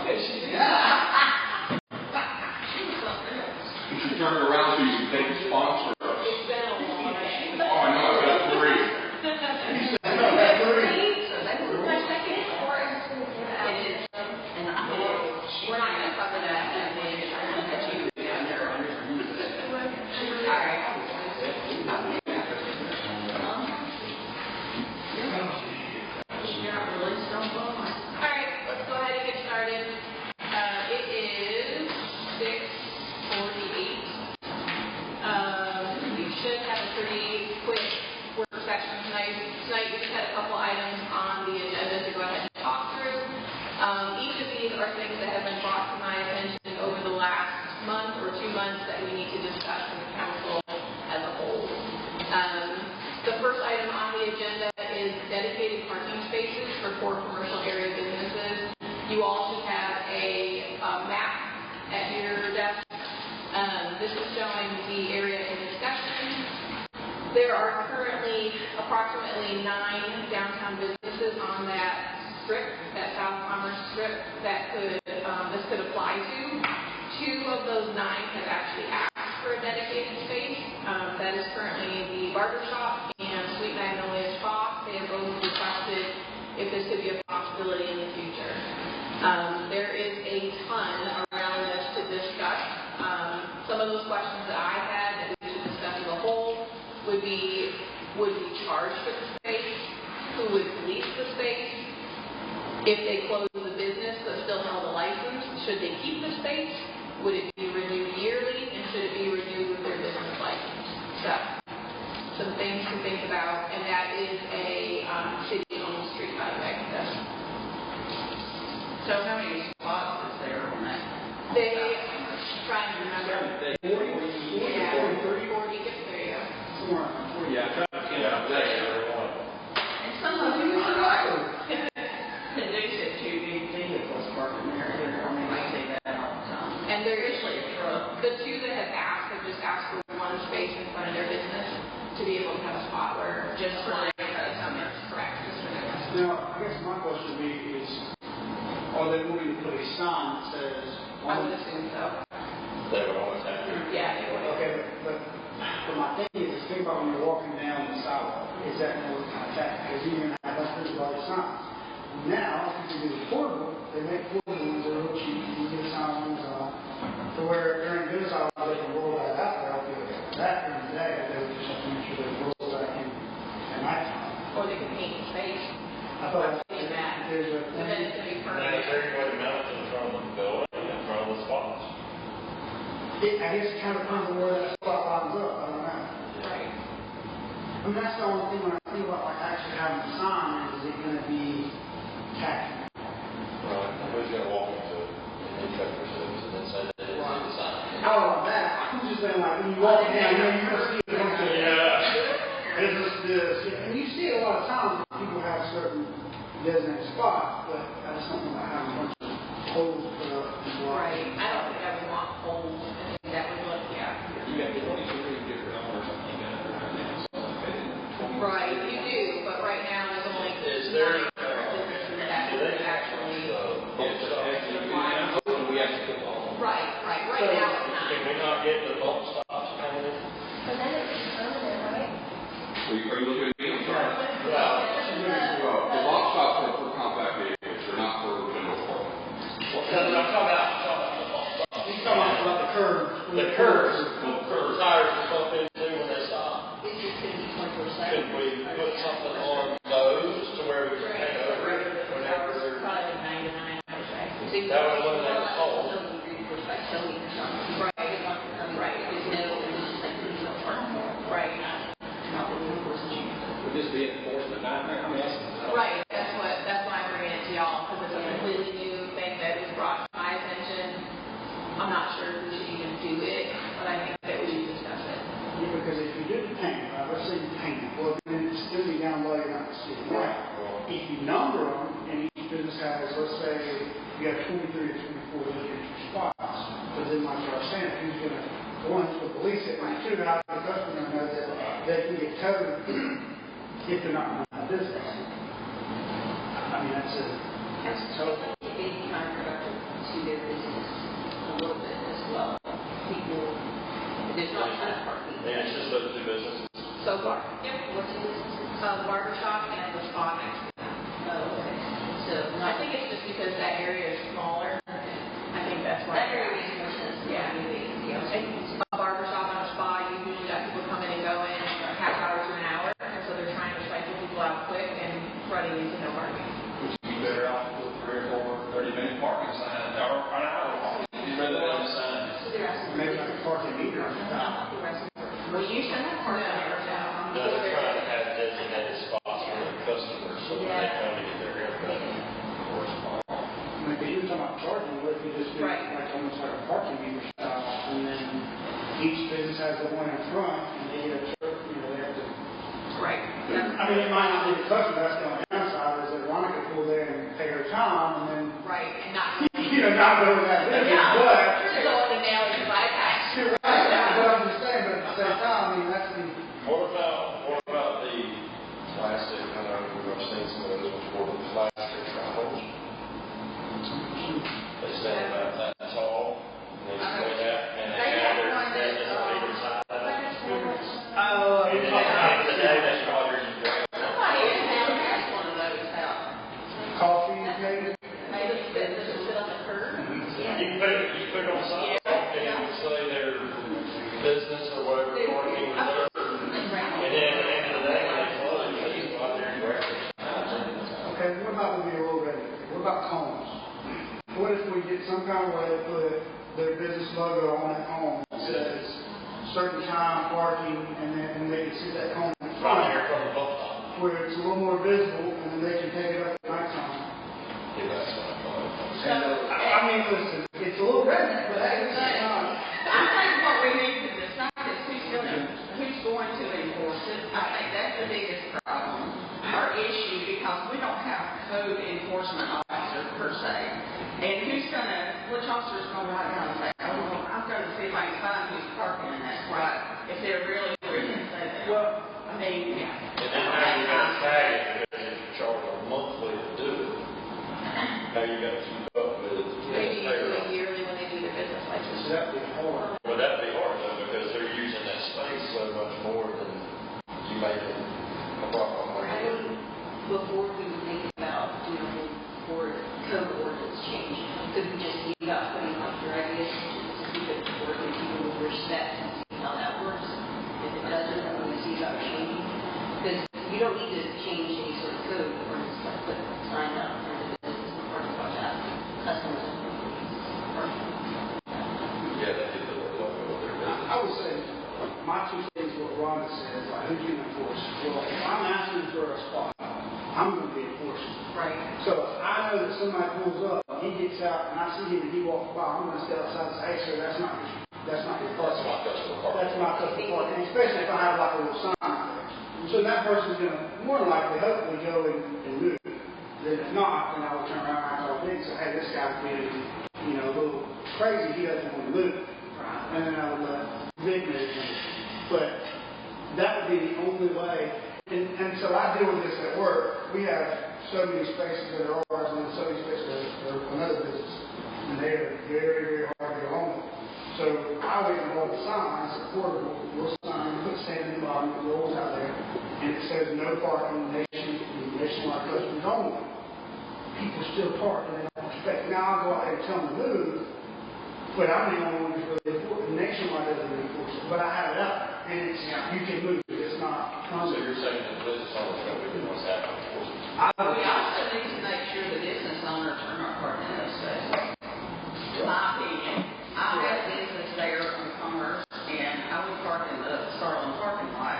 You should turn it around so you can take a sponsor. It's been a long day. Oh, I know, I've got 3. We're not going to cover that in the instructions that you do down there. All right. All right, let's go ahead and get started. It is 6:48. We should have a pretty quick work session tonight. Tonight we just had a couple items on the agenda to go ahead and talk through. Each of these are things that have been brought to my attention over the last month or 2 months that we need to discuss in the council as a whole. The first item on the agenda is dedicated parking spaces for core commercial area businesses. You all should have a map at your desk. This is showing the area in discussion. There are currently approximately 9 downtown businesses on that strip, that South Commerce strip, that this could apply to. 2 of those 9 have actually asked for a dedicated space. That is currently the Barber Shop and Sweet Magnolia Spa. They have both requested if this could be a possibility in the future. There is a ton around this to discuss. Some of those questions that I had that we should discuss as a whole would be, would we charge for the space? Who would lease the space? If they close the business but still held a license, should they keep the space? Would it be renewed yearly? And should it be renewed with their business license? So, some things to think about. And that is a city-owned street, by the way. So how many spots is there on that? I'm trying to remember. 40. Yeah, 40. There you go. Yeah, And some of them are conducive to new vehicles parking there. I mean, I say that all the time. And there is Especially a truck. the 2 that have asked have just asked for 1 space in front of their business to be able to have a spot where Just for their customers. Correct. Just for their customers. Now, I guess my question would be is, are they willing to put a sign that says... I would assume so. They would always have to. Yeah, they would. Okay, but my thing is, think about when you're walking down the sidewalk, is that going to contact? Because you're going to have less pretty large signs. Now, if you do the portable, they make portable ones that are real cheap. You get signs to where during business hours they can roll that out there. I'll be like, that during the day, they would just have to make sure they roll that in at nighttime. Or they could paint the space. I thought Paint that. there's a... And then it's going to be And permanent. then is there any way to mount it in front of the building, in front of the spots? I guess it kind of depends on where that spot lines up. I don't know. Right. I mean, that's the only thing when I think about like actually having a sign is it going to be tacky? Right. Who's going to walk into it and then check their shoes and then say that it's in the sign? I don't know that. I'm just saying like when you walk down there, you can see it. Business this. And you see it a lot of times when people have certain designated spots, but that's something about having a bunch of holes put up. Right. I don't think I would want holes. I think that would look, yeah. You got 23 different owners, I think, right now. Right, you do, but right now there's only Is there, 9 businesses that do they actually. We have to put all. Right. Right now it's not. can we not get the bump stops coming in? But then it's permanent, right? Are you looking at me? Well, The box stops are for compact vehicles. They're not for general parking. I'm talking about the bump stops. He's talking about the curb. The curves, for the tires are supposed to do when they stop. It's just going to be 24/7. Could we put something on those to where we can hang over it whenever they're... Probably 9 to 9, I would say. That would eliminate the cold. Like Tony or something. Right. Right. There's no, it's just like there's no parking. Right. Not the horses you can. Would this be enforced at night? I mean, Right. That's why I'm bringing it to y'all, because it's a completely new thing that was brought to my attention. I'm not sure if we should even do it, but I think that we should discuss it. Yeah, because if you do the paint, let's say you paint it, well, then it's still be down below, you're not going to see it. Right. If you number them, and each business has, let's say, you got 23 or 24 different spots, but then like I was saying, who's going to, one is the police it, and two, how the customer know that they can get towed if they're not in business. I mean, that's a total. It's counterproductive. so far. Yep. What's the business? Barber shop and the spa next to them. Oh, okay. So, I think it's just because that area is smaller. I think that's why. that area makes more sense than Yeah. moving. And a barber shop and a spa, you usually got people come in and go in half hour to an hour, and so they're trying to cycle people out quick and running into no parking. Would you be better off with 3 or 4 30-minute parking signs or an hour? You'd rather have a sign. So they're asking. Maybe like a parking meter on the top. The rest of it. We used to have parking there now. No, they're trying to have designated spots for their customers, so when they come to get their haircut or spa. Like, you were talking about charging, what if you just do Right. like almost like a parking meter style, and then each business has the one in front, and they get a truck, they have to. Right. I mean, it might not be the customer, that's the only downside, is that Veronica pull there and pay her time, and then, Right, and not. not go to that business, Yeah, but. you're going to nail your bypass. You're right, but I'm just saying, but at the same time, I mean, that's the. What about the plastic, I know we've seen some of those before, the plastic triangles? They stand about that tall, and they swing out, and they have their business on either side of it. Oh, And then at the end of the day, that's all you're doing. Somebody in town has one of those out. Coffee, maybe? Maybe businesses sit on the curb. You put it on side, and it would say their business or whatever parking reserved. And then at the end of the day, when they close, they just go out there and grab it. Okay, what about when we roll ready? What about cones? What if we get some kind of way to put their business logo on that cone that says certain time parking, and they can see that cone in Right front, there from the bump. where it's a little more visible, and then they can take it up at nighttime. Yeah, that's what I thought. I mean, listen, it's a little redneck, but hey, it's not. I think what we need to decide is who's going to enforce it. I think that's the biggest problem, our issue, because we don't have code enforcement officer per se. And which officer's going to write down and say, oh, I'm going to see if I can find who's parking in that spot, if they're really written and say that. Well, I mean, yeah. And then how you got to tag it, because you charge them monthly to do it. How you got to keep up with it. Maybe you do it yearly when they do their business so license. that'd be hard. Would that be hard though, because they're using that space so much more than you make it a problem. I think before we think about doing for code ordinance change, could we just leave out putting like your ideas, just to keep it working, people with respect and see how that works? If it doesn't, then we see about changing. Because you don't need to change any sort of code ordinance, like put sign up for the business and parking lot that customers and employees parking. Yeah, they did the logo of their business. I would say, my two things, what Rhonda said, like, who can enforce? Well, if I'm asking for a spot, I'm going to be enforcing. Right. So if I know that somebody pulls up, he gets out, and I see him and he walks by, I'm going to stay outside and say, hey, sir, that's not your That's parking. my customer parking. That's my customer parking, especially if I have like a little sign out there. So that person's going to more than likely, hopefully, go and move. Then if not, then I would turn around and I call Vic and say, hey, this guy's being, a little crazy, he doesn't want to move. And then I would let Vic move. But that would be the only way. And so I deal with this at work. We have so many spaces that are ours and then so many spaces that are another business. And they are very, very hard to get along with. So I would involve a sign, it's a portable little sign, put stand in the bottom, it rolls out there, and it says no parking, nationwide customers only. People still park and they don't respect. Now I'll go out there and tell them to move, but I'm the only one who's really enforcing. Nationwide doesn't really enforce it, but I have it out, and it's, you can move. It's not So you're saying that the business owner's going to be the ones that have to enforce it? We also need to make sure the business owners are not parking in those spaces. In my opinion, I have business there on Commerce, and I would park in the Starland parking lot,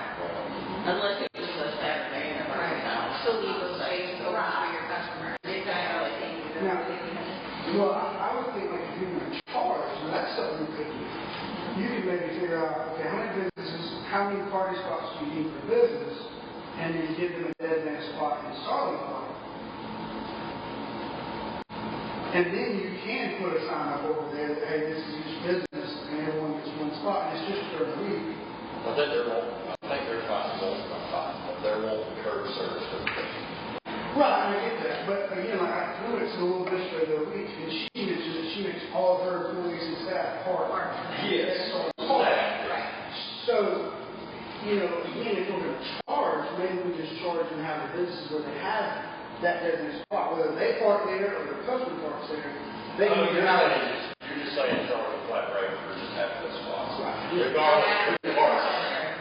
unless it was a Saturday and everybody's out. So leave a space open for your customer. Exactly. Now, well, I would think like if you were in charge, and that's something you could do. You could maybe figure out, okay, how many parking spots do you need per business, and then give them a designated spot in Starling Park. And then you can put a sign up over there that, hey, this is each business, and everyone gets one spot, and it's just for a week. I think they're trying to want but they're wanting curb service for the people. Right, I get that. But again, like I went to a little bistro the other week, and she mentioned that she makes all of her employees and staff park. Yes. So again, if we're going to charge, maybe we just charge and have the businesses where they have that designated spot, whether they park there or the customer parks there. They can You're have just saying charge a flat rate for just half the spots. Right. Regardless of who parks.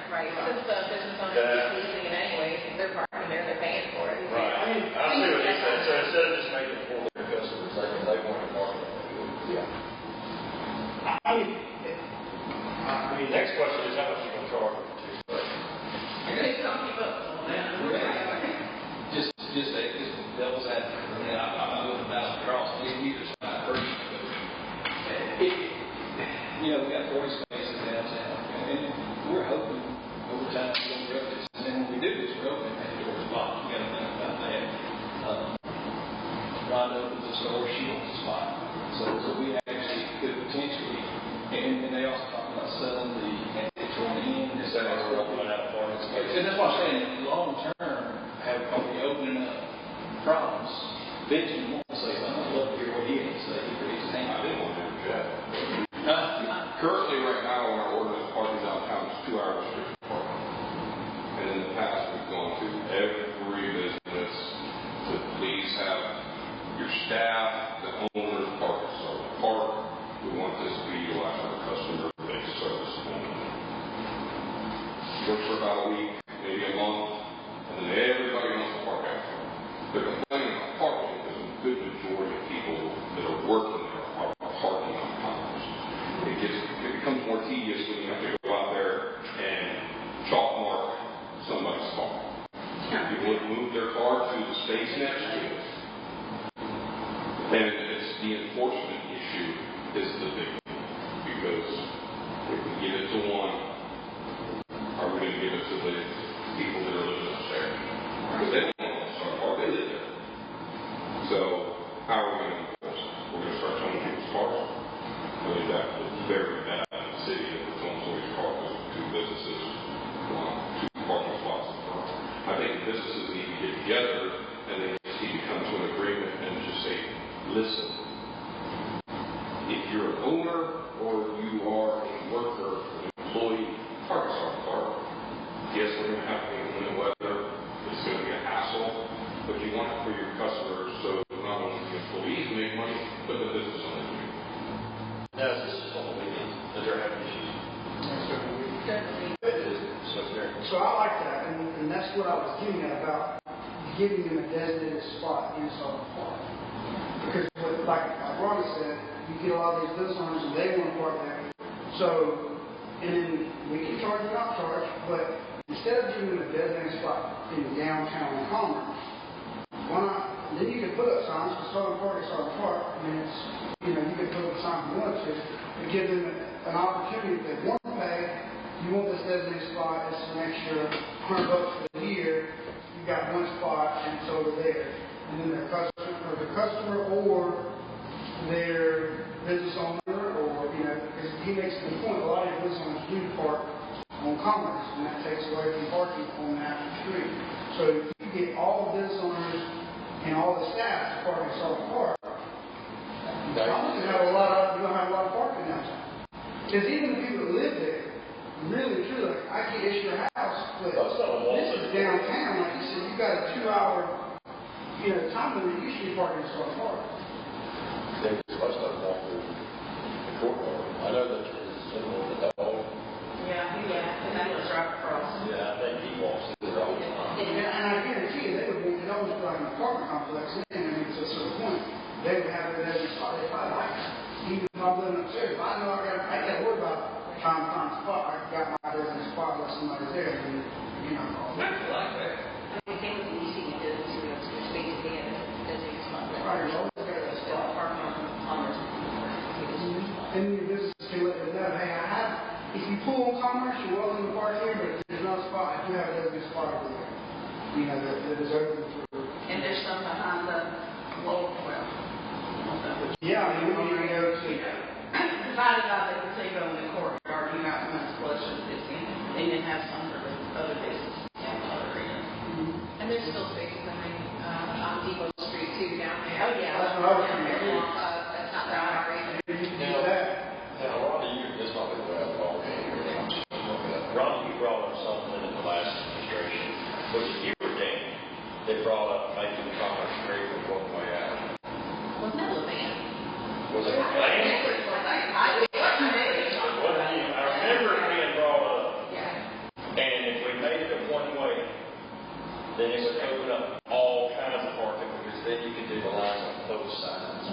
Right, since the business owners are using it anyway, if they're parking there, they're paying for it. Right. I see what you're saying. So instead of just making it for their customers, they want to park it. Yeah. Next question is how much you going to charge for two spaces? Just devil's advocate. I mean, I'm with about across either side first. We got 40 spaces downtown, and we're hoping over time we're going to grow this. And then when we do this, we're opening mandatory spots. We got to think about that. Rhonda opens a store, she wants a spot. So we actually could potentially, and they also talk about selling the mandatory in. Instead of opening up apartment spaces. And that's what I'm saying. Long term, are we opening up problems? Benjamin wants to say something. I'd love to hear what he has to say. He's saying, I didn't want to do that. Currently, right now, in our ordinance, parking downtown is 2 hours restricted parking. And in the past, we've gone to every business to please have your staff, the owners, park at Southern Park. We want this to be utilized for customer-based service only. Works for about a week, maybe a month, and then everybody wants to park out front. They're complaining about parking because a good majority of people that are working there are parking on Commerce. It becomes more tedious when you have to go out there and chalk mark somebody's car. People have moved their car to the space next to it. And it's the enforcement issue is the big thing. Because if we give it to one, are we going to give it to the people that are living upstairs? Because they don't want to start a park, they live there. So how are we going to enforce it? We're going to start towing people's cars? I mean, that is very bad in the city if it's towing somebody's car because two businesses, two parking spots in front. I think businesses need to get together and they just need to come to an agreement and just say, listen, if you're an owner or you are a worker, an employee, park us on the park. Yes, we're going to have to be in the weather. It's going to be a hassle, but you want it for your customers so not only the employees make money, but the business owners make money. Now, is this on the weekend that they're having issues? So I like that, and that's what I was getting at about giving them a designated spot in Southern Park. Because, like Ronnie said, you get a lot of these business owners and they want to park there. So, and then we can charge or not charge, but instead of giving them a designated spot in downtown Commerce, why not? Then you can put up signs for Southern Park is Southern Park. I mean, it's, you can put up a sign if you want to, but give them an opportunity if they want to pay. You want this designated spot, it's an extra $100 for the year. You've got one spot, and it's over there. And then the customer or their business owner, or because he makes the point, a lot of business owners do park on Commerce, and that takes away from parking on the actual street. So if you get all the business owners and all the staff to park in Southern Park, you're going to have a lot of parking downtown. Because even the people that live there, really true, like I can issue a house, but this is downtown. Like you said, you got a 2-hour, time limit. You should be parking in Southern Park. They must have walked through the courtyard. I know that there's someone with that dog. Yeah, and that was right across. Yeah, I think he walks through there all the time. And I guarantee you, they would be almost like an apartment complex, and to a certain point, they would have their designated spot. If I like it, even if I'm living upstairs, if I know I got to worry about trying to find a spot, I got my designated spot unless somebody's there, and I like that. I think with the easy to do is we have to space again, as a spot. Right, you always got that spot. And your business can let them know, hey, if you pull on Commerce, you're welcome to park here, but if there's no spot, I do have a designated spot over there. That is open for. And there's some behind the lower well. Yeah, I mean, we can go to. Divided by the gazebo in the courtyard, you got one that's closer to this end, and then have some for the other business down the other end. And there's still spaces, on Depot Street too, down there. Oh, yeah. That's what I was thinking. That's not that far either. Now, Ronnie, this might be the way I call it. Ronnie, you brought up something Was it land? I remember it being brought up. And if we made it a one-way, then it would open up all kinds of parking, because then you could do the lines on both sides.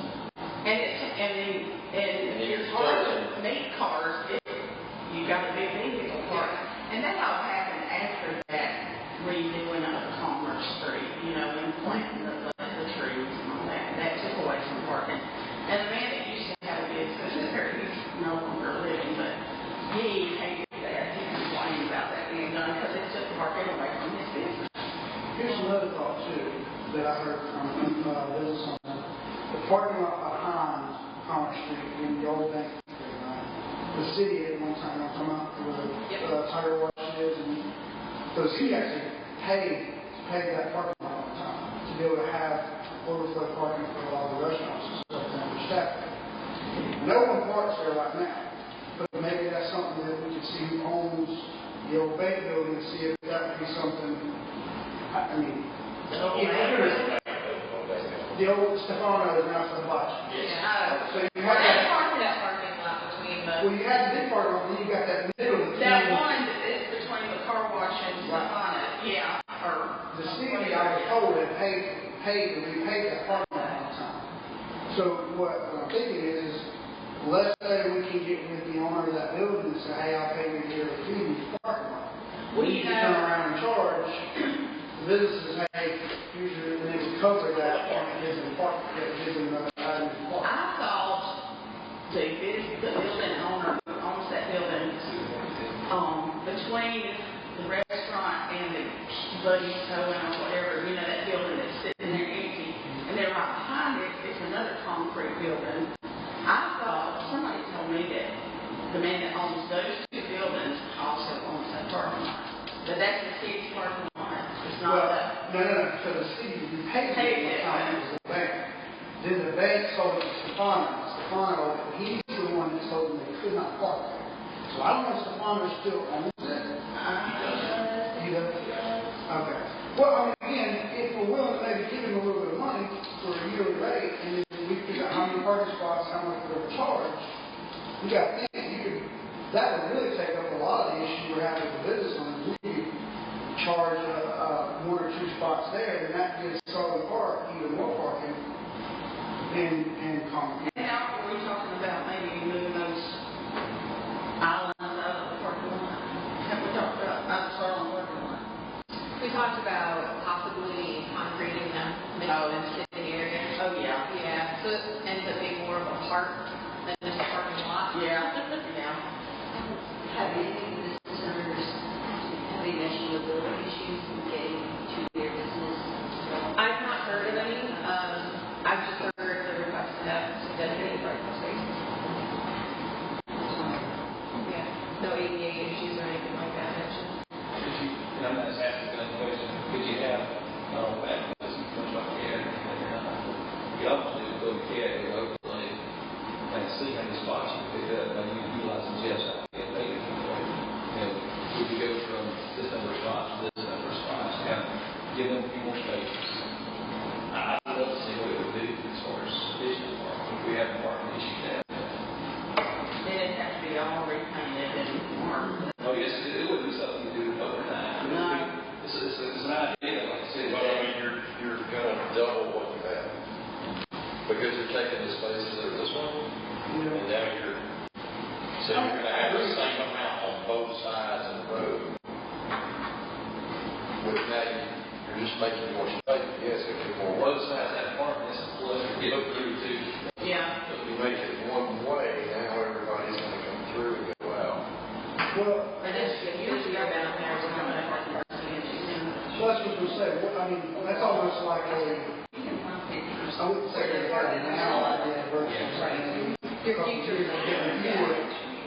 And it's hard to meet cars if you got a big vehicle park. And that all happened after that redoing of Commerce Street, you know, and planting the trees and all that. That took away some parking. And the man that used to have a business there, he's no longer living, but he hated that. He complained about that being done because it took parking away from his business. Here's another thought too that I heard from business owner. The parking lot behind Commerce Street in the old bank, the city at one time, come out where the tire wash is, and so the city actually paid that parking lot all the time to be able to have overflow parking for all the restaurants and stuff and for staff. No one parks there right now, but maybe that's something that we could see who owns the old bank building and see if that would be something. I mean, the old Stefano is now for the bus. So you have That parking lot between the. well, you had the big parking lot, then you got that middle. That one that is between the car wash and Stefano, The city, I was told, had repaid that parking lot all the time. So what I'm thinking is, let's say we can get with the owner of that building and say, hey, I'll pay you your fee in the parking lot. We can turn around and charge the businesses, hey, here's your, and they would cover that parking, gives them parking, gives them another item in the park. I thought the building owner who owns that building, between the restaurant and the Buddy's Towing or whatever, you know, that building that's sitting there empty, and then right behind it is another concrete building. I thought, somebody told me that the man that owns those two buildings also owns that parking lot. But that's the city's parking lot. It's not No. So the city repaid it time as the bank. Then the bank sold it to Stefano. Stefano, he's the one that told them they could not park there. So I don't know if Stefano still owns that. You know? Okay. Well, I mean, again, if we're willing to maybe give him a little bit of money for a yearly rate, and then we figure out how many parking spots, how much we're going to charge, you got to think, that would really take up a lot of the issue we're having with the business owners. We could charge one or two spots there, and that gives Southern Park even more parking in common. And now we're talking about maybe moving those islands out of the parking lot. Have we talked about Southern parking lot? We talked about possibly concreting them, making them sitting areas. Oh, yeah. Yeah, so it ends up being more of a park than just a parking lot. Yeah. Have any business owners, have they mentioned mobility issues in getting to their business? I've not heard of any. I've just heard the request to have some dedicated parking spaces. Yeah, no ADA issues or anything like that mentioned. And I'm not just asking that question, could you have, that business, much like we had, you obviously would go to CAD, go to Oakland, and see how many spots you pick up, and you utilize the jail site, and make it, would you go from this number of spots to this number of spots, and give them a few more spaces? I'd love to see what it would do as far as additional parking, if we have parking issues now. Then it'd have to be all repainted and marked. Oh, yes, it wouldn't be something you do overnight. It's an idea, like I said. But I mean, you're gonna double what you have. Because you're taking the spaces that are this one, and now so you're gonna have the same amount on both sides of the road. With that, you're just making more space. Yes, if you're more Both sides of that parking, it's a plus, you get through too. Yeah. If you make it one way, now everybody's gonna come through and go out. Well, But it's usually about there, we're going to have parking issues. so that's what we say. I mean, that's almost like a, I wouldn't say they have a now idea versus Your future.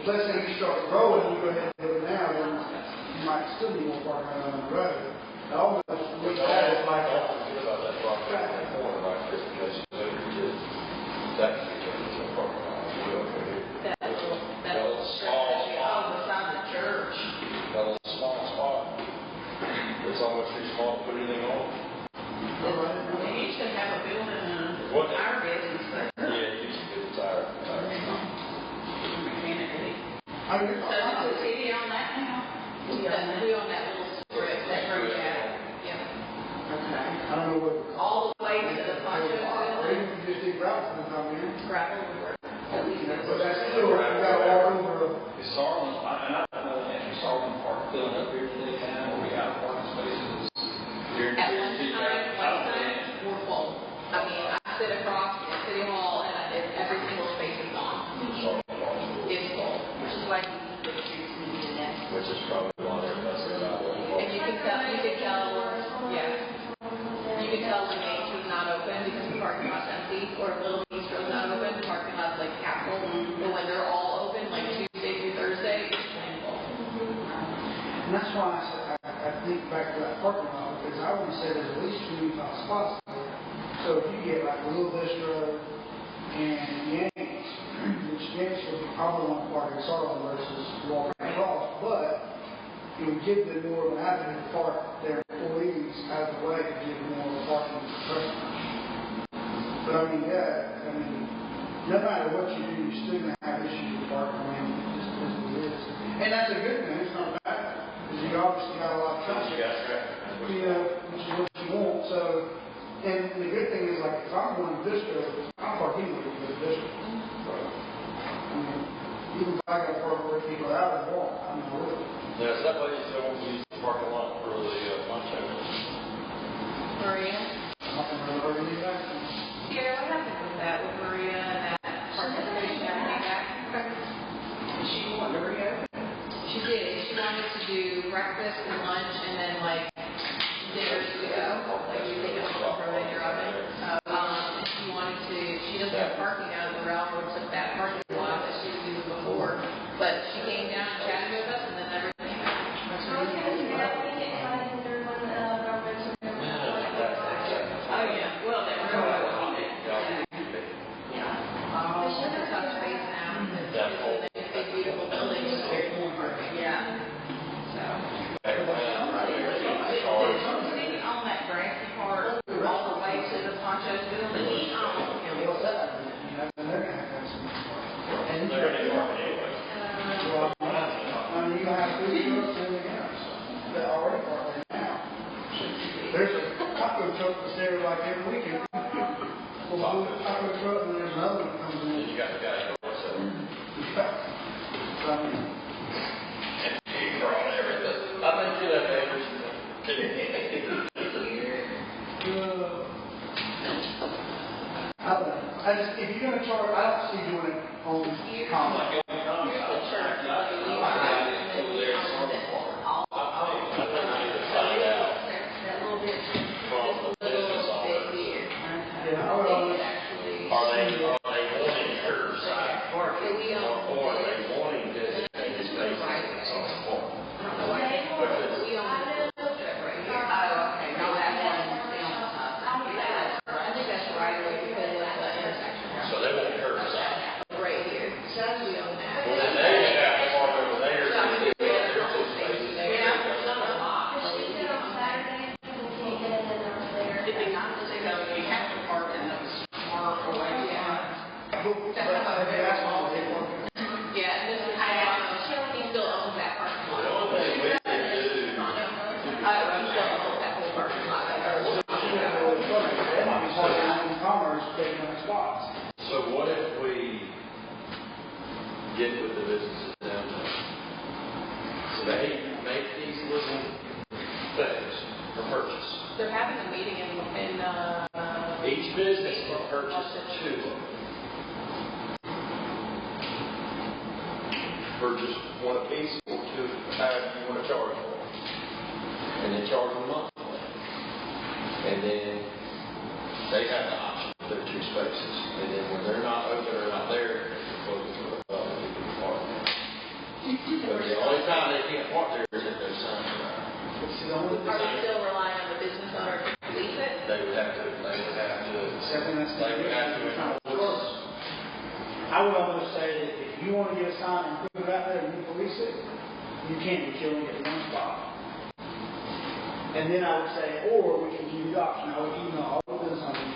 Let's say you start growing, you go ahead and do it now, then you might still be more parking on the road. It almost looks at it like a, About that property in that corner, like this, because over to that can be turned into a parking lot as well. That little Small spot. Beside the church. That little small spot. It's almost too small to put anything on. We used to have a building in What? our business there. Yeah, you used to get the tire. I mean, So is the city on that now? We own that little strip, that road out. Yeah. Okay. I don't know what. All the way to the Poncho building, You just dig gravel and come in. gravel would work. At least that's But that's still, you gotta walk over. Is Sarlin, and I don't know the answer, Sarlin Park filling up here today, now, or we have parking spaces? During At peak lunchtime, hours? we're full. I mean, I sit across at City Hall and every single space is gone. It's full. Which is why the streets need to be next. Which is probably why they're messing about with it. And you can tell, yeah. You can tell when Main Street's not open because the parking lot's empty, or Little Bistro's not open, the parking lot's like half full. But when they're all open, like Tuesday through Thursday, it's plain full. And that's why I said, I think back to that parking lot, because I would say there's at least 25 spots there. So if you get like a Little Bistro and Yanks, which Yanks would probably want to park in Sarlin versus walking across, but it would give them more of an avenue to park their employees out of the way to give them more parking for customers. But I mean, no matter what you do, you're still going to have issues with parking. I mean, it just is what it is. And that's a good thing. It's not bad. Because you obviously got a lot of traffic. You got traffic. Which is what you want. So, and the good thing is, like, if I'm going to Bistro, I'll park anywhere to go to Bistro. I mean, even if I got to park where people are out and walk, I mean, I will. Now, is that way you don't use the parking lot for the lunch hour? Maria? Nothing really hard to do that. Yeah, what happened with that, with Maria and that participation and everything back? She wanted to reopen. She did. She wanted to do breakfast and lunch and then like dinners to go. Like you take it home, throw it in your oven. And she wanted to, she doesn't have parking out of the realm, which is that parking lot that she was using before. But she came down and chatted with us and then never came back. Oh, yeah. Well, they were on it. She has a tough space now. It's a big, beautiful building. Yeah. So. Sitting on that grassy part all the way to the Poncho's building. What's that? And they're going to have some. And They're going to park anyway. I mean, you have food trucks and everything else that are already parked there now. There's a taco truck that's there like every weekend. Well, a taco truck and there's another one that comes in. You got the guy who works at it. So, I mean, He brought everything. I think you left everything. I don't know. If you're going to charge, I don't see doing it on common. Yeah, I would almost. Are they wanting curbside parking or are they wanting designated spaces on the park? So they want curbside. Right here. We own that. Well, then they would have to park over there and give up their two spaces. It'd be nice to see though, you have to park in those smart away. Yeah, and this is, he still owns that parking The lot. only thing we can do, He still owns that whole parking lot. Commerce taking up spots. so what if we get with the businesses downtown? So they make these little things for purchase. They're having a meeting in Each business can purchase two. Purchase one apiece or two, however you want to charge for them. And then charge them monthly. And then they have the option of their two spaces. And then when they're not open or not there, they're closed to other people park. But the only time they can't park there is if there's signs around. Are we still relying on the business owner to police it? They would have to enforce. I would almost say that if you want to get a sign and put it out there and you police it, you can't be killing it in one spot. And then I would say, or we can give you the option. I would email all the business owners.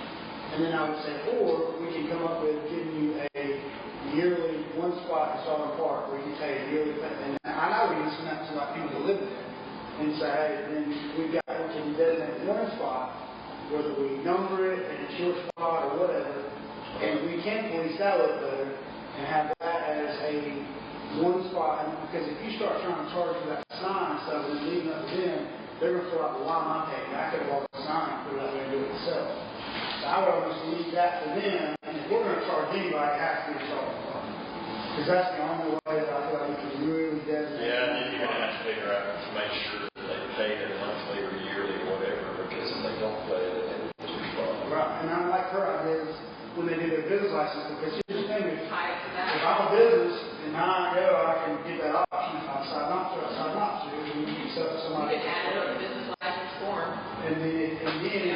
And then I would say, or we can come up with giving you a yearly one spot spot in Southern Park where you take a yearly, and I know we can send that to like people to live there and say, hey, then we've got to designate one spot, whether we number it and it's your spot or whatever, and we can police that a little better and have that as a one spot. Because if you start trying to charge for that sign and stuff and leaving up to them, they're going to feel like, well, why am I paying? I could have bought the sign and put it out there and do it myself. So I would almost leave that for them, and if we're going to charge anybody, it has to be a charge. Because that's the only way that I feel like we can really designate. Yeah, and then you're going to have to figure out to make sure that they pay their monthly or yearly or whatever, because if they don't pay it, then it's your problem. Right, and I like her ideas when they do their business license, because here's the thing, if Tie it to that. I'm a business and I go, I can get that option if I decide not to, and you can sell it to You somebody. can add it on the business license form. And then if you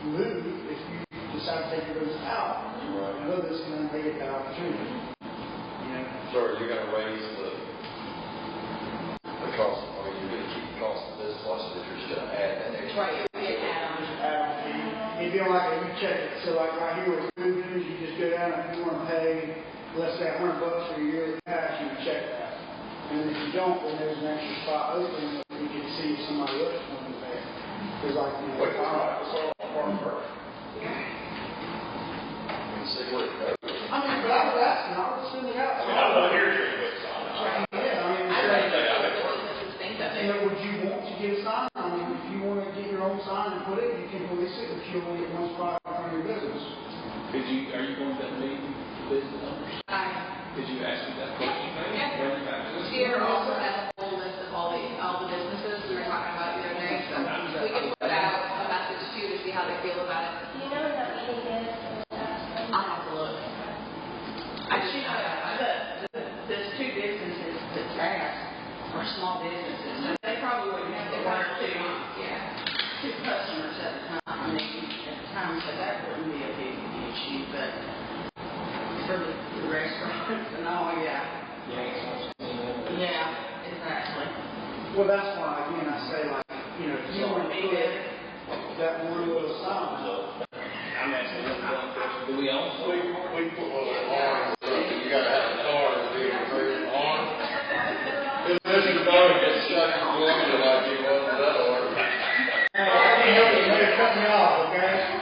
move, if you decide to take your business out, another business can then get that opportunity. You know? So are you going to raise the cost, or are you going to keep the cost of business license if you're just going to add that extra? Right, it would be an add-on. It'd be like you check it. So like right here with food news, you just go down and if you want to pay, let's say $100 for your yearly pass, you can check that. And if you don't, then there's an extra spot open that you can see if somebody else wants to pay. Because like, you know, Wait, it's all part first. See where it goes. I mean, but I was asking, I was sending it out. I mean, I'm not here to do it, so I'm not. Yeah, I mean, I Yeah. think the businesses think that and then would you want to get a sign? I mean, if you want to get your own sign and put it, you can police it if you only get one spot in front of your business. Are you going to that meeting with the numbers? Did you ask me that question? Yeah. Bring it back to us? Peter also has a whole list of all the businesses we were talking about the other day, so we can put out a message too to see how they feel about it. Do you know when that meeting is? I'll have to look. I should have. There's two businesses that's asked are small businesses, so they probably wouldn't have to work two customers at a time. I mean, at a time, so that wouldn't be a big issue, but for the restaurants and all, yeah. Yeah, exactly. Well, that's why, again, I say, like, you know, if you want to put that one little sign, I'm asking one question. Do we own some? We put one of the arms, you got to have a car to be able to move the arm. If Mr. Doe gets stuck in the window like he was in that order. They cut me off, okay?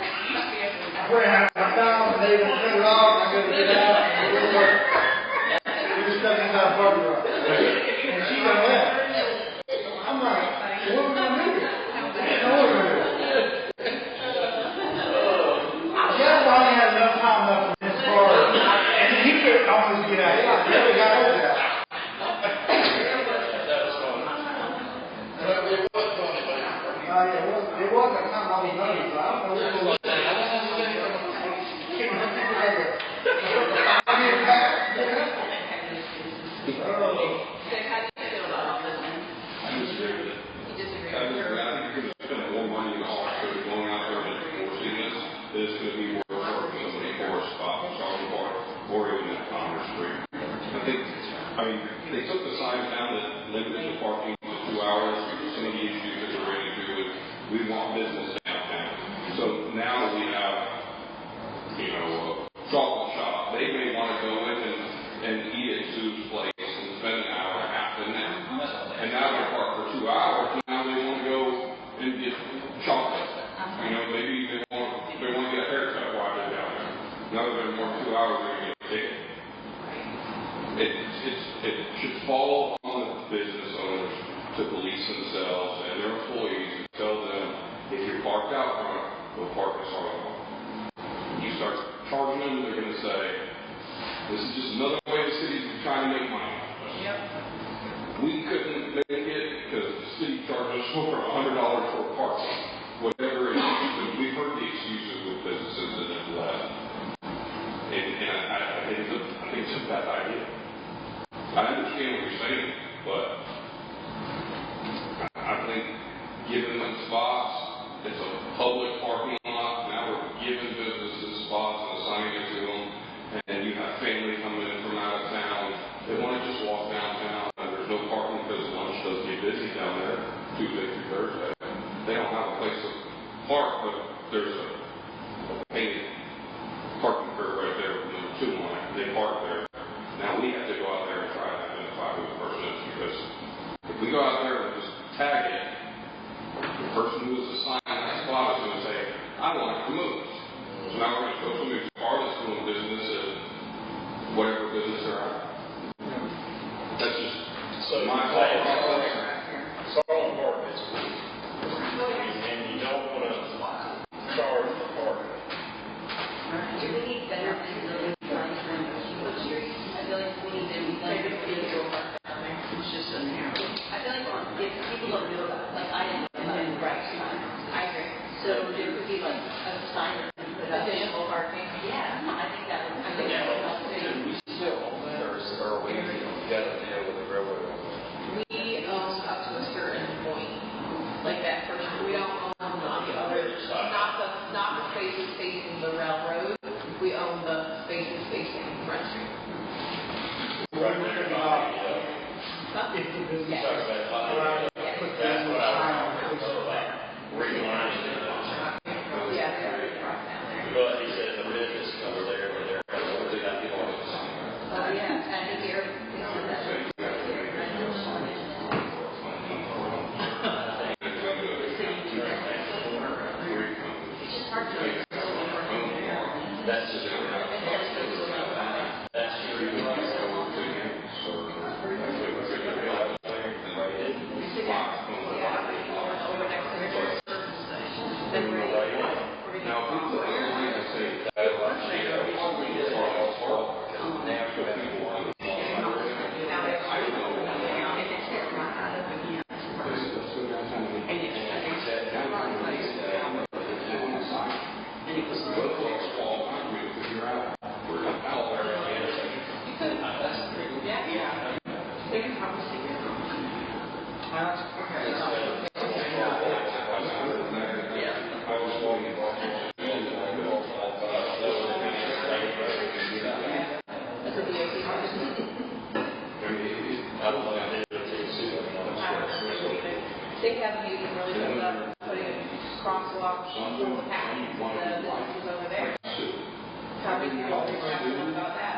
I put it out, and they won't cut it off, I gotta get out, and it won't work. We just stuck inside a parking lot. And she done left. I'm like, what am I gonna do? I didn't know what we were gonna do. Jeff finally had enough time left in his car, and he could almost get out. He really got over that. That was fun. But it was funny, but It was that time I was running, so I don't know what it was. So how do you feel about all this? I disagree with it. You disagree I with her? think you're going to spend more money and officers going out there and enforcing this. It's going to be more work for somebody for a stop on Charlie Park or even at Commerce Street. They took the signs down that limited the parking to 2 hours. Some of the issues that we're ready to do is we want business downtown. So now we have, a chocolate shop. They may want to go in and eat at Sue's place and spend an hour and a half in there. And now they're parked for 2 hours. Now they want to go and get chocolate. Maybe they want to get a haircut while they're down there. Now that they're more than 2 hours, they're going to get a ticket. It should fall on the business owners to police themselves and their employees and tell them, if you're parked out front, go park in Charlie Park. You start charging them, they're going to say, this is just another way the city's trying to make money. Yep. We couldn't make it because the city charged us for $100 for parking. Whatever it is, we've heard the excuses with businesses that have left. And I think it's a bad idea. I understand what you're saying, but I think giving them spots, it's a public parking lot. Now we're giving businesses spots and assigning it to them. And you have family coming in from out of town. They want to just walk downtown, and there's no parking because lunch does get busy down there, Tuesday through Thursday. They don't have a place to park, but there's a painted parking curb right there with number 2 on it. They park there. Now we have to go business there are. That's just So my my thought. Starling Park is cool. And you don't want to charge for parking. Do we need better visibility signs than people streets? I feel like we need to be like, It's just a narrow. I feel like if people don't know about, like I didn't know about the right sign. I agree. So there could be like a sign that we put up. Additional parking. Yeah, I think that would help too. Do we still own that, or are we got a deal with the railroad? We own up to a certain point, like that first, we don't own on the other, not the spaces facing the railroad, we own the spaces facing Front Street. Right there, Huh? If the business. talk about that's what I was relining it. Yeah, they're across down there. But he said the business over there, where they're, they got people on the sign. Oh, yeah, I think they're, It's just hard to. That's just, that's over next to the church service station. Then we're Now, people that say that, They haven't even really built up, putting crosswalks, full of happening, the businesses over there. Probably people are talking about that.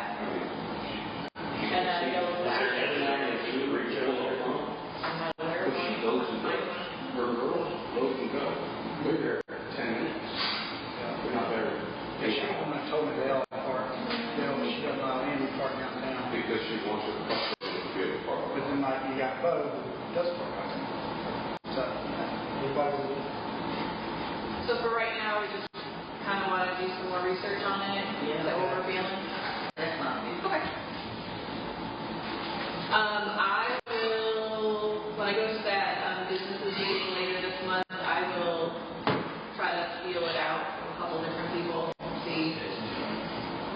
And I know that. I'm not aware of she one. goes and does. Her girls, those can go. We're there 10 minutes. We're not there. She told me they all park, she doesn't allow any parking out down. Because she wants her customers to be able to park. But then like you got Bo, who does park out there. So, everybody will. So for right now, we just kind of want to do some more research on it. Is that what we're feeling? Okay. I will, when I go to that businesses meeting later this month, I will try to feel it out from a couple different people, see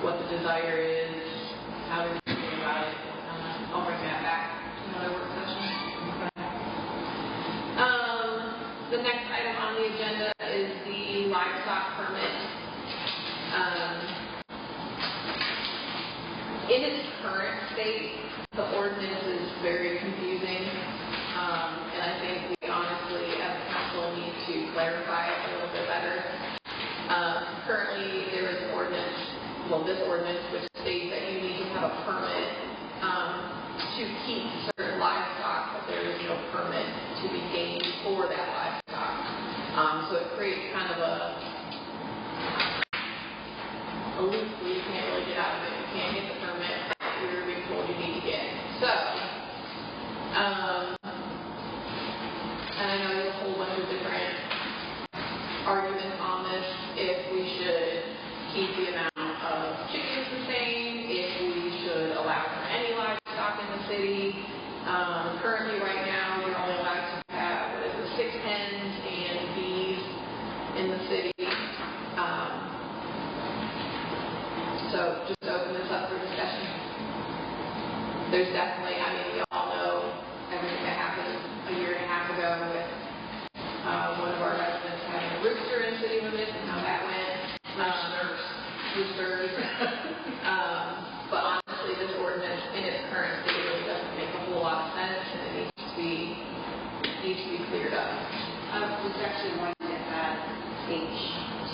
what the desire is, how they're thinking about it. I'll bring that back to another work session. The next item on the agenda is the livestock permit. In its current state, the ordinance is very confusing, and I think we honestly, as a council, need to clarify it a little bit better. Currently, there is an ordinance, this ordinance, which states that you need to have a permit to keep certain livestock, but there is no permit to be gained for that livestock. So it creates kind of a loop where you can't really get out of it. You can't get the permit that you're being told you need to get. So, and I know there's a whole bunch of different arguments on this, if we should keep the amount of chickens the same, if we should allow for any livestock in the city. Currently, right now, we're only allowed to have 6 hens and bees in the city. So just open this up for discussion. There's definitely, we all know everything that happened a year and a half ago with one of our residents having a rooster in city limits and how that went. Roosters. But honestly, this ordinance in its current state really doesn't make a whole lot of sense, and it needs to be cleared up. I was actually wanting to add H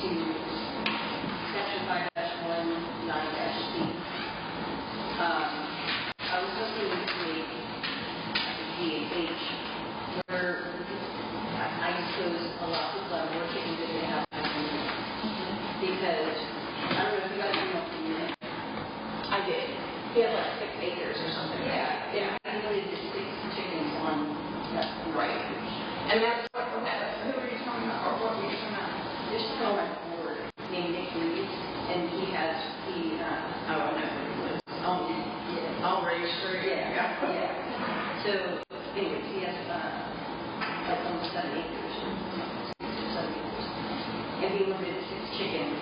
to section 5-1, 9-C. I was looking to make G and H, where I suppose a lot of people that are working that they have because I don't know if you guys know what the unit. I did. He had like 6 acres or something. Yeah. He wanted to 6 chickens on that. Right. And that's what, who are you talking about, or what were you talking about? There's a fellow on the board named Nick Reeves, and he has, Oh, I know who it was. On Ridge Street. yeah. So, anyways, he has, like almost 7 acres, or 6 or 7 acres. And he limited 6 chickens,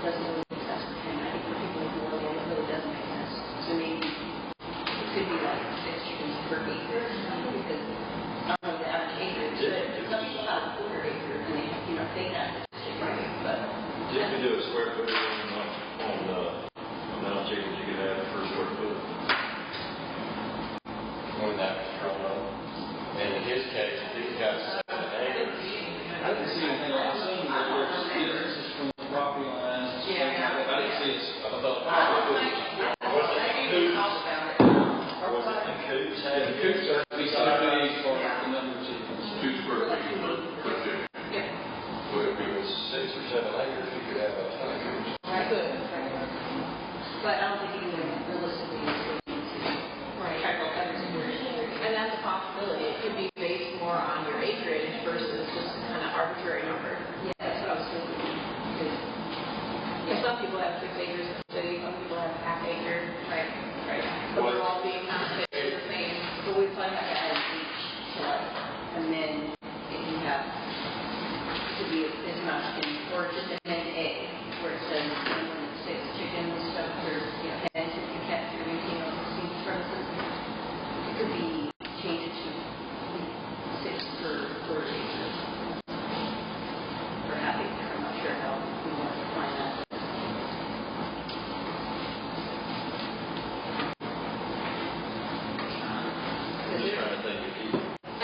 doesn't really make sense for him. I think for people with more land, it really doesn't make sense. So maybe it could be like 6 chickens per acre or something, because I don't know the average acreage, but some people have a quarter acre, and they, they have 6 chickens, but. Did we do a square footage on the amount of chickens you could have per square foot? When that was thrown up. And in his case, he's got 7 acres. I didn't see anything like that. There's differences from the property lines. Yeah. I didn't see it. I thought Was it in coops? Was it in coops? the coops are to be so big for the number of chickens. 2 square feet per chicken. So if it was 6 or 7 acres, you could have a ton of coops. Right. But I don't think anyone realistically is going to track all every single acre. And that's a possibility. It could be based more on your acreage versus just kind of arbitrary number. Yeah, that's what I was thinking. Because some people have 6 acres in the city, some people have half acre. Right. But they're all being counted the same. But we probably have to add each slide. And then if you have to be this amount of chickens, or just amend A, where it says 6 chickens, stuff, or hens, if you kept or anything on the seed premises, it could be changed to 6 per acre. Or half acre, I'm not sure how we want to define that. I'm just trying to think if he.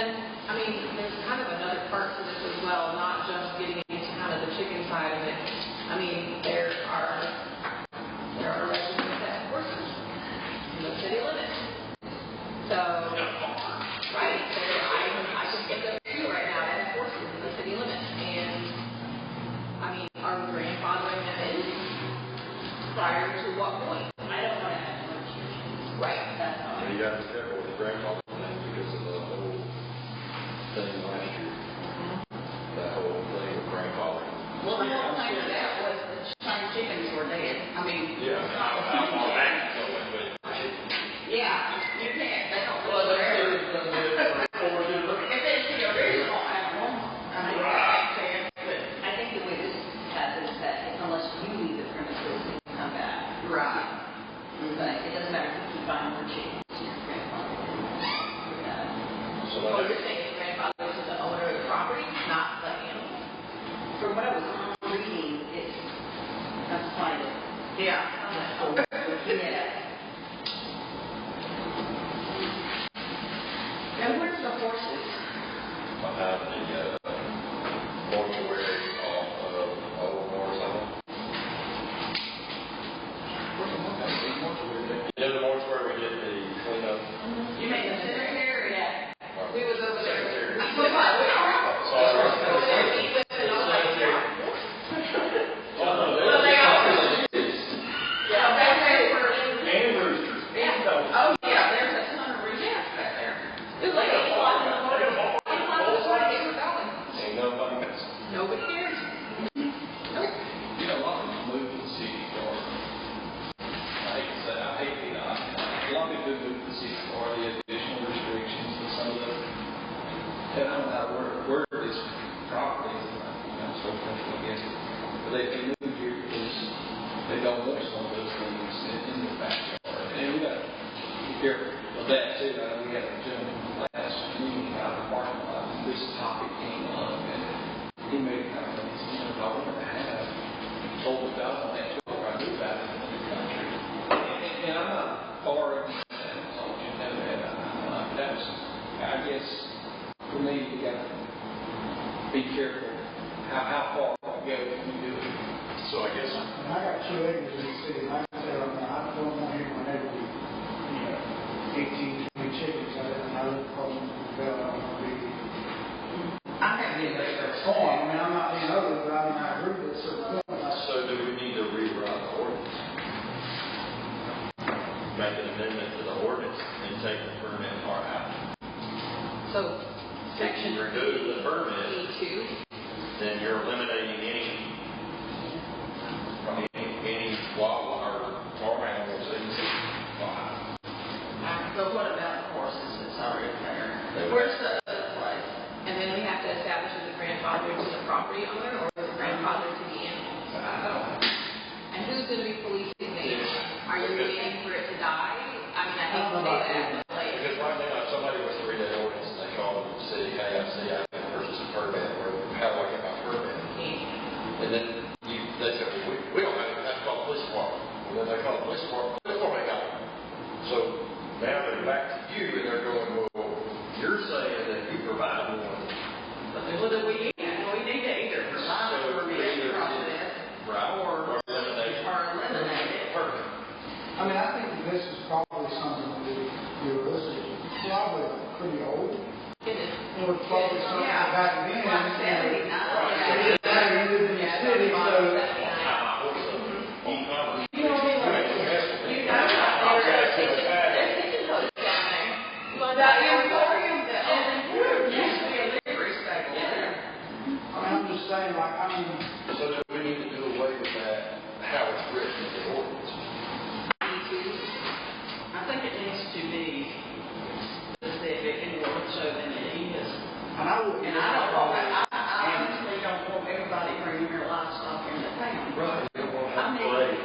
And, I mean, there's kind of another part to this as well, not just getting into kind of the chicken side of it. I mean, there are residents that have horses in the city limits. So, right, I can think of 2 right now that have horses in the city limits. And, I mean, are we grandfathering them in? Prior to what point? I don't want to add more restrictions. Right. That's all. You got to be careful with the grandfather thing because of the whole thing last year. That whole thing with grandfather. Well, the whole thing of that was the Chinese chickens were dead. I mean, Yeah, I'm all back going, but yeah, you can't, they don't Well, live that's forever. the If it's the original animal, I mean, that makes sense, but. I think the way this happens is that unless you leave the premises and you come back, Right. but it doesn't matter if you keep buying more chickens, your grandfather. so Oh, that you're saying grandfather is the owner of the property, not the animal? From what I was reading, that's fine. Yeah. Yeah. And where's the horses? behind the mortuary off of Old Morris Island. You know the mortuary we did the cleanup? You mean the cemetery? Yeah. We was over there. Well, they all. Yeah, back there were. And roosters. Yeah. Oh, yeah, there's a ton of roosters back there. It was like 8 o'clock in the morning. 8 o'clock in the morning, they were going. Ain't no fun. Nobody cares. You know, a lot of them move to the city or, I hate to say, a lot of people move to the city or the additional restrictions and some of the, and I don't know where this property is, so forth, I guess. But they move here because they don't want some of those things in the backyard. And we got to be careful of that too. We had a gentleman last meeting out of the parking lot, this topic came up, and he made a comment, he said, if I wanted to have told God on that tour, I knew about it in the country. And I'm not far against that, so you know that. That's, I guess, for me, you got to be careful how far you go when you do it. So I guess And I got 2 acres in the city, and I can tell you, I don't want anyone to have 18, 20 chickens. I look for them to develop on the big I have to get farm. I mean, I'm not being ugly, but I agree with certain things. so. Do we need to rewrite the ordinance? make an amendment to the ordinance and take the permit part out. So, section If you remove the permit, E2, then you're eliminating any wild or farm animals in the city. So what about the horses that's already there? They- Where's the other place? and then we have to establish is the grandfather to the property owner or is the grandfather to the animal. So I don't know. And who's going to be policing the animal? Are you waiting for it to die? I mean, I hate to say that, but like, Because right now, if somebody was to read that ordinance and they call the city, hey, I see I can purchase a permit, or how do I get my permit? And then they say, well, we don't have to call the police department. Well, then they call the police department, they got it. So now they're back to you and they're going, well, you're saying that you provide one. Well, then we need to either provide a permit process or eliminate it. Perfect. I mean, I think that this is probably something that realistic, probably pretty old. it is. It was probably something Yeah. back then. Like 79. Yeah. Back in the city, so. E-commerce. You know, There's kitchen hoods down there. Well, the emporium, the old emporium used to be a livery stable there. I mean, I'm just saying, like, I mean, So do we need to do away with that, how it's written in the ordinance? I think it needs to be specific in order so that it is. and I wouldn't. And I honestly don't want everybody bringing their livestock into town. I mean,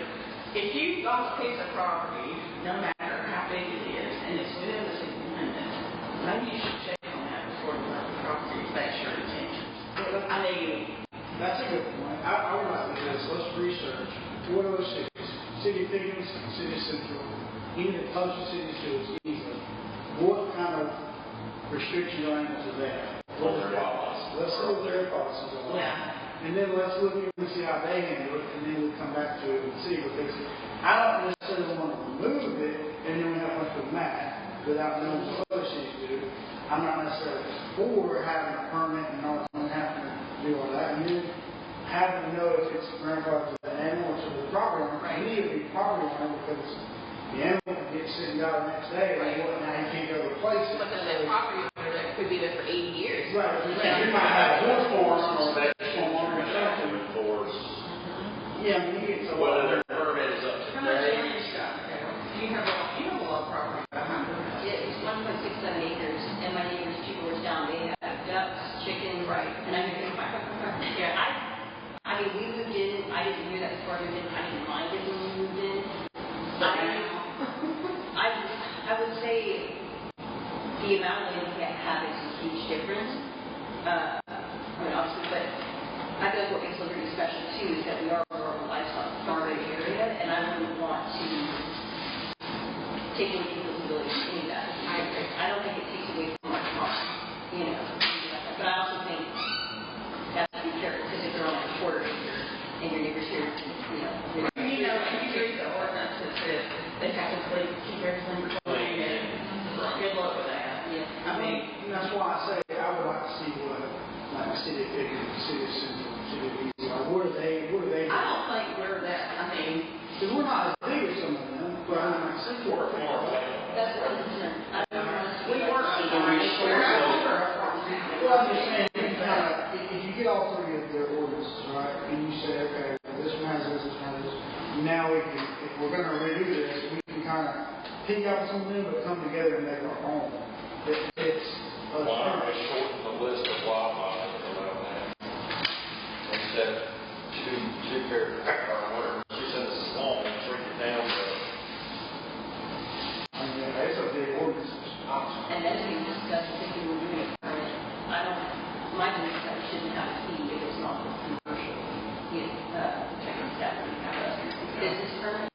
if you've got a piece of property, no matter how big it is, and it's within the city limits, maybe you should check on that before you let the property back your attention. I mean, That's a good point. I would like to do this. Let's research what are those cities? City of Higgins, City Central, even closest cities to us, easily. What kind of restrictions or animals are there? What are their laws? Let's see what their policies are. yeah. And then let's look at it and see how they handle it, and then we'll come back to it and see. Because I don't necessarily want to remove it, and then we have a bunch of mad without knowing what other cities do. I'm not necessarily for having a permit and all and having to do all that. And then having to know if it's grandfathered to the animal or to the property owner. For me, it would be property owner because the animal can get sitting out the next day, and now you can't go replace it. But then that property owner that could be there for 80 years. Right. You might have a horse farm or something. Yeah, I mean, you get to Whether their permit is up to How much date. land you got there? You have a lot of property behind your house. Yeah, it's 1.67 acres, and my neighbors 2 doors down, they have ducks, chickens, Right. and I hear them, yeah, I mean, we moved in, I didn't hear that before I moved in, I didn't mind it when we moved in. I would say the amount of land we have is a huge difference. I mean, obviously, but I feel like what makes Liberty special too is that we are more of a livestock farming area, and I wouldn't want to take away people's ability to do that. I don't think it takes away from our farm, you know. But I also think that's to be careful because if they're on a quarter acre and your neighbors here, you know. You know, if you read the ordinance, it says they have to keep everything clean and good luck with that. Yeah. I mean, And that's why I say I would like to see what, like the city of Pickens, city of Central, city of Easy, like what are they? I don't think we're that, I mean, Because we're not as big as some of them, but I'm like Central. Or farm animal. That's what I'm concerned. I don't want to we work on we're not over a farm town. Well, I'm just saying, you kind of, if you get all three of their ordinances, right, and you say, okay, this one has this one has this, now we can, if we're going to redo this, we can kind of pick out some of them, but come together and make our own. It's Why don't we shorten the list of wildlife that are allowed now? Instead of two paragraphs or whatever, two sentences long, and shrink it down to. I mean, it's a big ordinance. And that's being discussed if you were doing a permit. I don't, my belief is that we shouldn't have a fee if it's not commercial. You know, checking staff and have a business permit.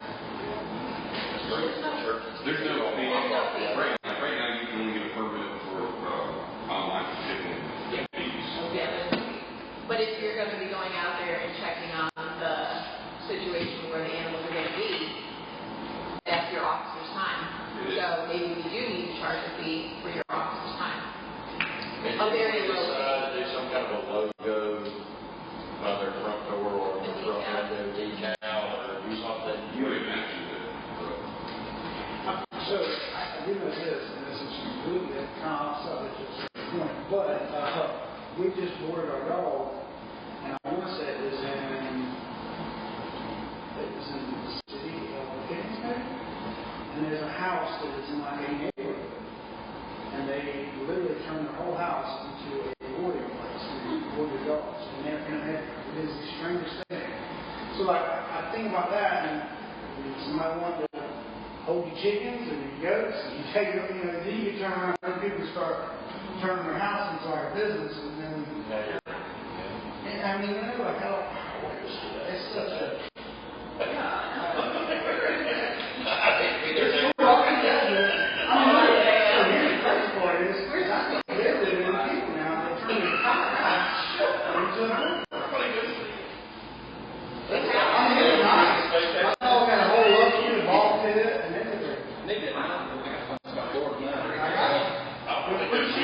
There's no fee. Right now, you can only get a permit for online chicken fees. Yeah. But if you're going to be going out there and checking on the situation where the animals are going to be, that's your officer's time. So maybe we do need to charge a fee for your officer's time. If A very you low decide to do some kind of a logo on their front door or on their front window decal or do something, You already mentioned it. I we just boarded our dog, and I want to say it was in the city of Kingston, and there's a house that is in like a neighborhood, and they literally turned the whole house into a boarding place and boarded dogs, and they're in America. It is the strangest thing. So like, I think about that, and somebody wanted to hold your chickens and your goats, and you take it, then you turn around and people start turning their house into like a business, and then, and I mean, like, it's such a,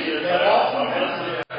and arts, animals,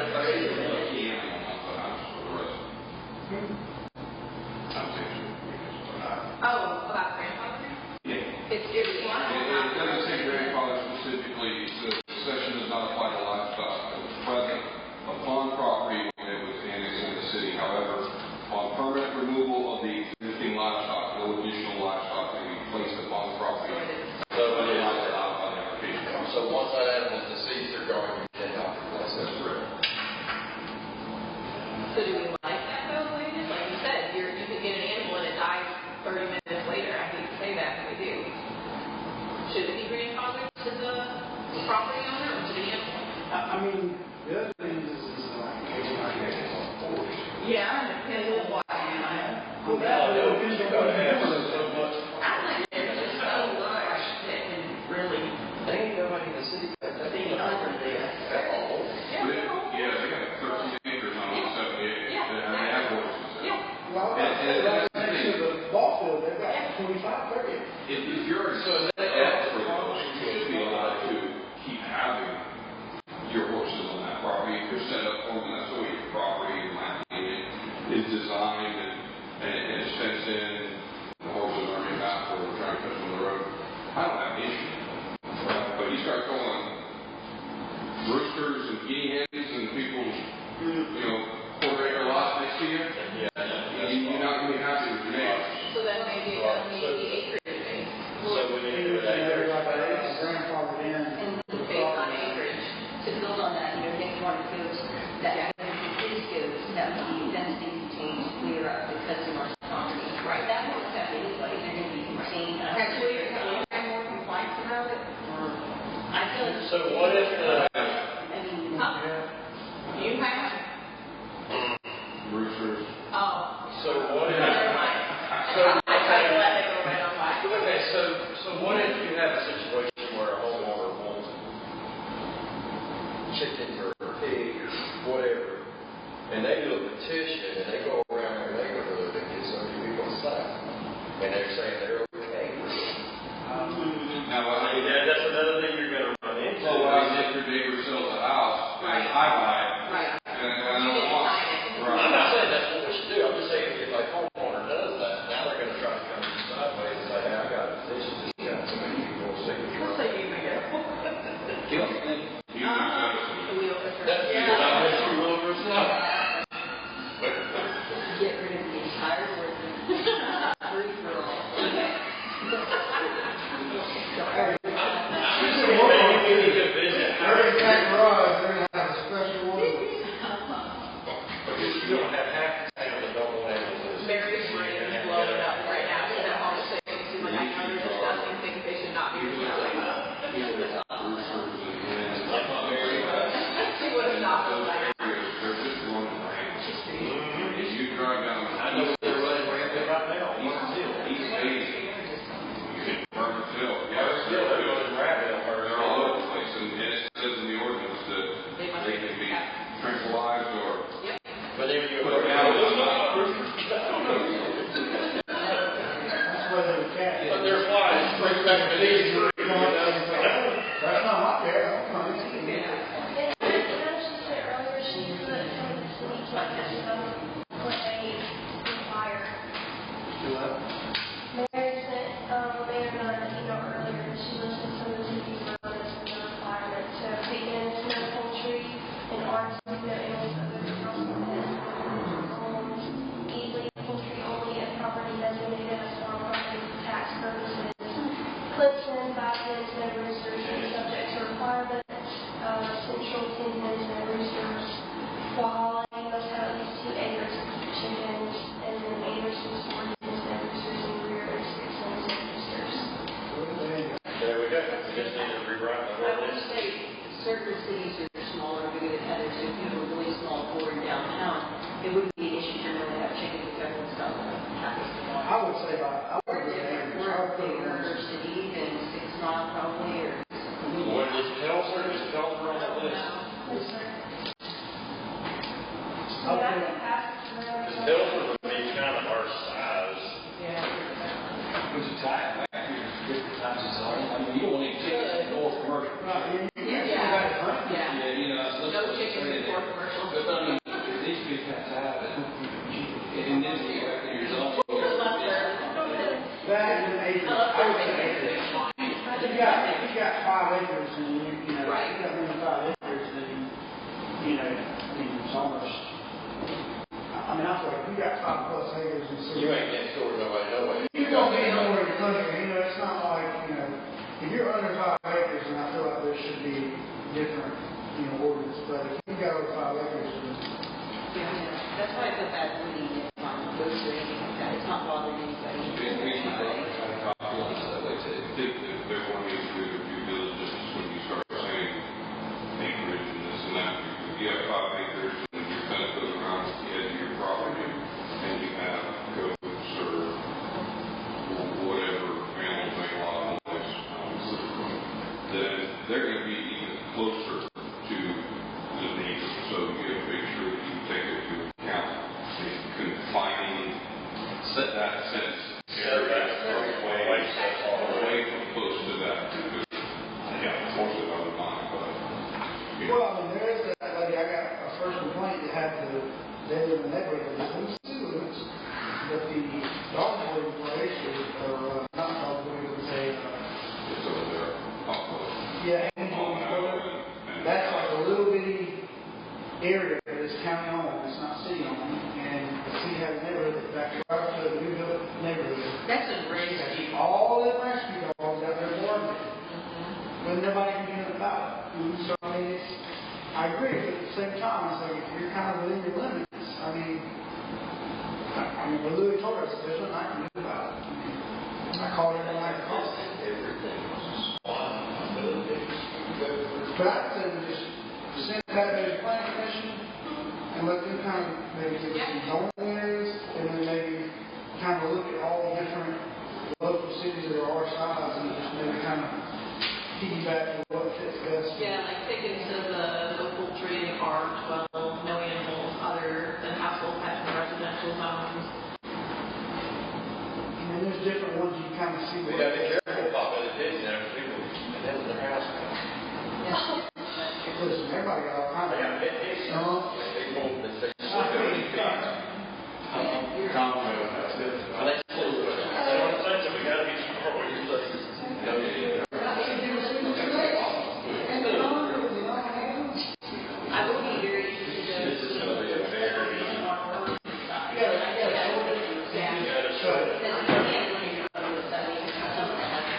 other just need to rewrite the I would ordinance. say certain cities are smaller, bigger than others. So if you have a really small board downtown, it wouldn't be an issue to really have chickens and everyone's got happens to I would say I would do different that. I would put it bigger on. cities and 6 mile probably or. What is Telfer? Is Telfer on the list? I would put- Because Telfer would be kind of our size. Which is tight, back here, different types of zoning. I mean, you don't want any chickens in or commercial. Right, Yeah. Yeah, you know, I was No looking chickens in or commercial. But I mean, it needs to be kind of tight, but, and then you go after your zoning. that and acres, I would say acres. If you got 5 acres and you know, Right. you got more than 5 acres, then, you know, I mean, it's almost, I mean, I feel like if you got 5+ acres and so. You ain't next door to nobody, no way. You're gonna be nowhere in the country, you know, it's not like, you know, if you're under 5 acres, then I feel like there should be different, you know, ordinance, but if you got over 5 acres, then. That's why I feel bad when we goats or anything like that. It's not bothering anybody. We should probably try to copy on that way too. There one is good due diligence when you start saying acreage and this and that. If you have 5 acres and you're kind of putting around the edge of your property and you have goats or whatever animals make a lot of noise, then they're going to be even closer to the neighbor. So you have to make sure that you take it into account. Confining that fence area away from close to that. Yeah, unfortunately, I would mind, but. Well, I mean, there is that lady, I got a first complaint that had to, they live in the neighborhood, there's no city limits, but the dog boarding place is, or not dog boarding, it's It's over there, off of. yeah, that's like a little bitty area that is county owned, it's not city owned, and the city has a neighborhood that backs right up to the new built neighborhood. That's a great Keep all the rescue dogs out there barking, but nobody can do nothing about it. So, I mean, it's, I agree, but at the same time, it's like, if you're kind of within your limits, I mean, when Louis told us, there's nothing I can do about it. I mean, I called it like a call. Everything was But I'd say we just send that to the planning commission and let them kind of maybe give us some zoning areas and then maybe kind of look at all the different local cities that are our size and just maybe kind of piggyback to what fits best. Yeah, like take into the poultry and farms, well, no animals other than household pets and residential zones. And then there's different ones you kind of see. We gotta be careful about vegetation there, because people, and then their house. Listen, everybody got all kinds They of. got big issues. No. They won't, they say, I think it's got- Let's do it. They don't say that we gotta be careful with your places. I will be very interested This is gonna be a very, in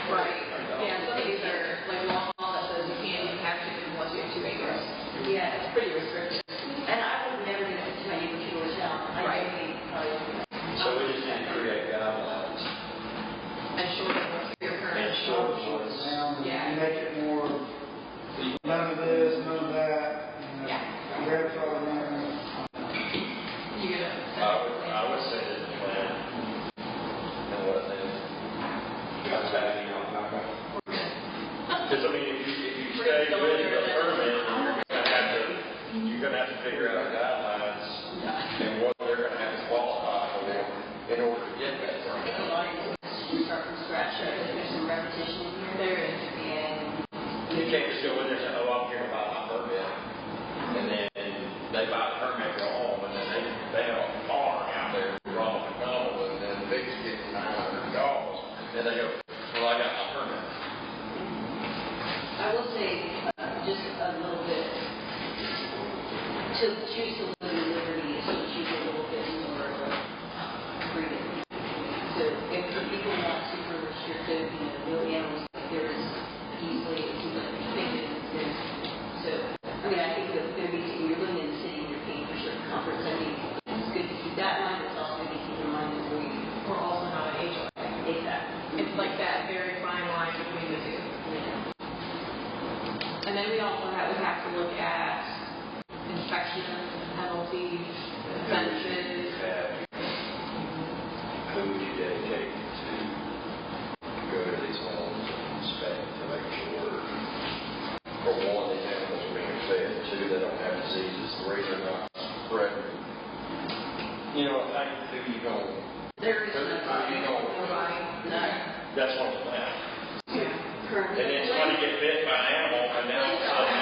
Right. Yeah, some of these are like law that says you can't even have chickens unless you have 2 acres. Yeah, it's pretty restrictive. And I would never get to my neighbor to a town. Right. so we just need to create guidelines. And shorten what's your current. And short ones. Down Yeah. and make it more, none of this, none of that, you know, Yeah. grandfather land. You get I would say that the plan, and what I think. That's how you know. Because I mean, if you stay with the permit, you're gonna have to figure out guidelines and what they're gonna have to qualify for in order to get that permit. We start from scratch, there's some repetition in here. There is. And You can't just go in there and say, oh, I'm here to buy my permit. And then they buy the permit, go home, and then they have a farm out there, wrong and double, and then the pigs get 900 dogs. Then they go, well, I got my permit. I will say, just a little bit, to choose to live in liberty is to choose a little bit more freedom. So if the people want super restrictive, you know, no animals, there's easily, so, I mean, I think that there needs to be, you're living in the city, you're paying for certain comforts, I think it's good to keep that in mind, it's also good to keep in mind that We're also not an HOA. exactly. It's like that very fine line between the two. Yeah. And then we also would have to look at inspections, penalties, offenses. Who would you dedicate to go to these homes and inspect to make sure, for one, these animals are being fed, two, they don't have diseases, three, they're not spreading. You know, who you going? There is nobody. No. That's what I'm saying. Correct. And then somebody get bit by an animal, and now all of a sudden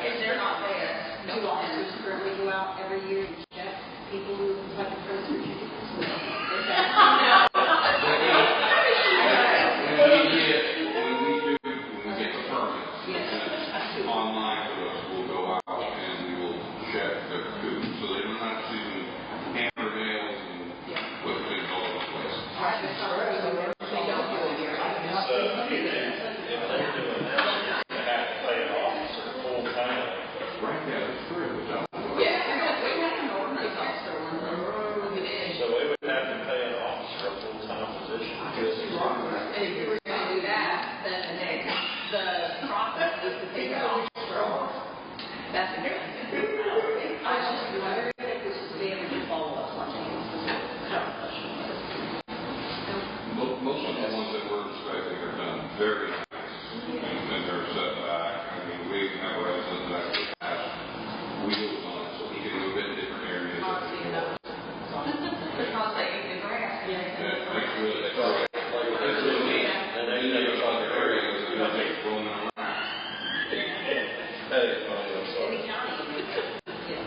If they're not there, two officers currently go out every year to check people who have the frozen chickens. When we get the permits, online for us, we'll go out and we will check the coop, so they don't have to hammer nails and put things all over the place. They don't do it here. So, if they're doing that, they have to pay an officer full time. Right, yeah, that's true. Yeah, we have an ordinance officer on the road. So we would have to pay an officer a full-time position. And if you were going to do that, then the process is to take an officer off. That's a good thing. I was just wondering if this is the able to follow up on things. How professional is it? Most of the ones that we're inspecting are done very nice. And they're set back. I mean, we have a resident that actually has wheels on it, so he can move it in different areas. Because they eat the grass. That's really correct. That's really neat. And they never saw their area. That makes rolling around. That is funny, I'm sorry. Any county. Yeah.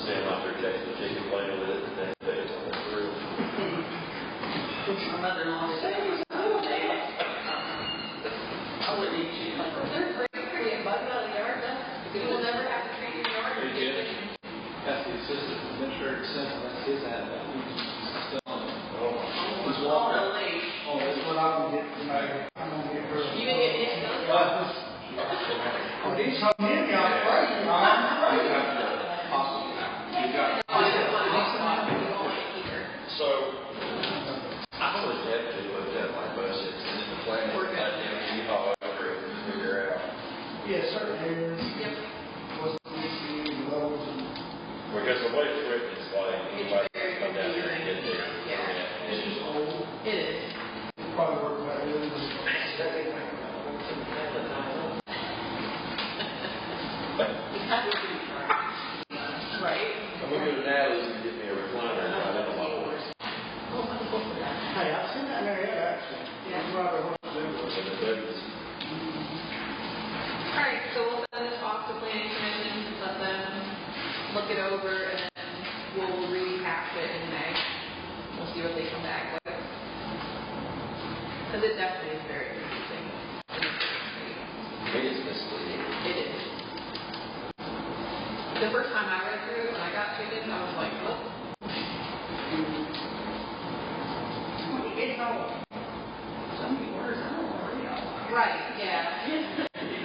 See him out there chasing the chicken, playing with it, and then it's on the grill. My mother-in-law said it was cool. I wouldn't eat chicken. They're pretty and bug out of the yard, though. You will never have to treat your yard. Pretty good. That's the assistant administrator center, that's his admin. He's On the leash. Oh, that's what I'm gonna get tonight. I'm gonna get her. You can get it done. Oh, these come in, I'm afraid. I'm afraid. So, I would definitely look at like budgets and then the plan, you haul over it and figure out. Yeah, certain areas. Yep. What's the issue, levels, and Because the way it's written is like, anybody can come down there and get there. Yeah. it's just old. It is. Probably work better than this. Right. I'm gonna go to Natalie's and get me a recliner and ride into my horse. Hey, I've seen that in there, yeah, actually. Yeah. Rather horses everywhere. And the babies. All right, so we'll send this off to planning commission, let them look it over, and then we'll rehash it in May. We'll see what they come back with. Because it definitely is very confusing. It is misleading. It is. The first time I read through it, when I got chickens, I was like, oh. When you get old, so many words, I don't want to read all of them. Right, yeah. You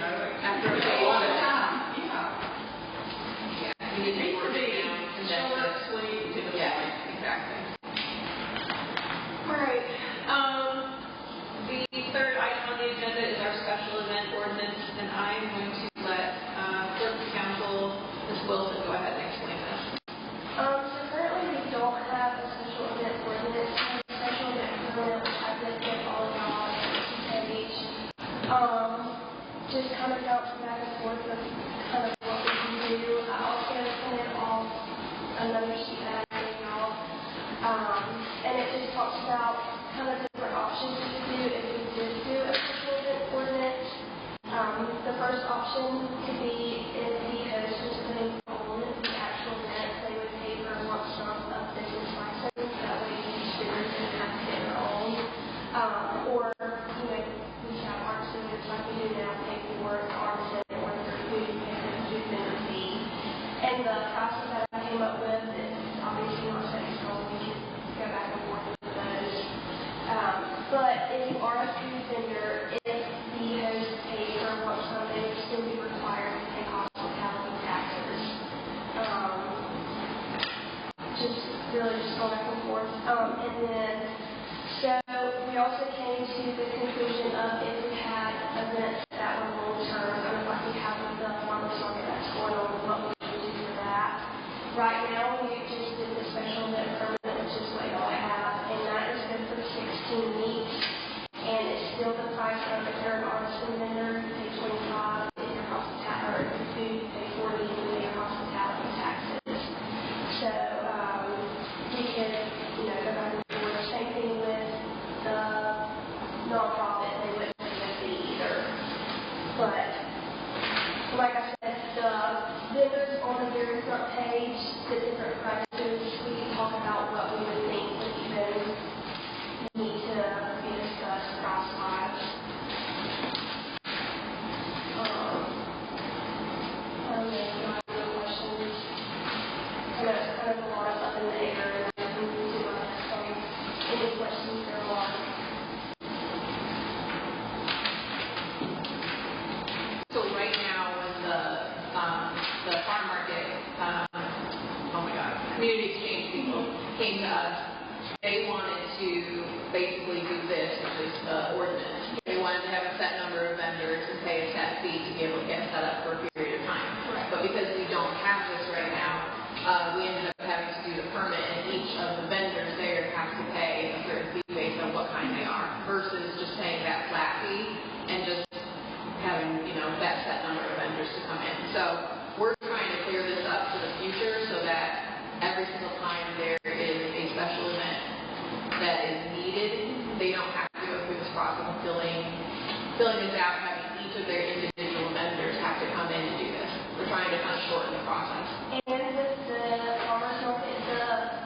know, After a a lot of while. time, yeah. Yeah, you need to Needs to work be it down, condense short, it. sweet, to the Yeah, point. exactly. All right, the third item on the agenda is our special event ordinance, and I am going to let clerk of council, Ms. Wilson, go ahead and explain this. So currently we don't have a special event ordinance. We have a special event permit, which I did get all of y'all on the page. Just kind of bouncing back and forth of kind of what we can do. I also printed off another sheet that I gave y'all. And it just talks about kind of different options we could do if we did do a special event ordinance. The first option could be if the host was putting on the actual event, they would pay for a lump sum of business license. That way the distributors didn't have to pay their own. Or, we have artisans like we do now pay for the artisan or their food, pay for the food vendor fee. And the prices that I came up with is obviously not set in stone. We can go back and forth with those. But if you are a food vendor, if the host paid for a lump sum, they would still be required if they're an artisan vendor, you pay $25 in your hospitality, or if food, you pay $40 in your hospitality taxes. So, we could, go back and forth. Same thing with the nonprofit, they wouldn't pay a fee either. But, like I said, the vendors on the very front page, the different prices, we can talk about what we would think would even need to be discussed price-wise. I don't know if you have any questions. I know it's kind of a lot up in the air, and I can do my best on any questions there are. So right now, when the farm market, community exchange people came to us, they wanted to basically do this, which is the ordinance. They wanted to have a set number of vendors and pay a set fee to be able to get set up for a period of time. But because we don't have this right now, we ended up having to do the permit, and each of the vendors there has to pay a certain fee based on what kind they are, versus just paying that flat fee and just having, that set number of vendors to come in. So we're trying to clear this up for the future so that every single time there is a special event that is needed, they don't have to go through this process of filling this out, having each of their individual vendors have to come in and do this. We're trying to kind of shorten the process. And with the farmer's market, the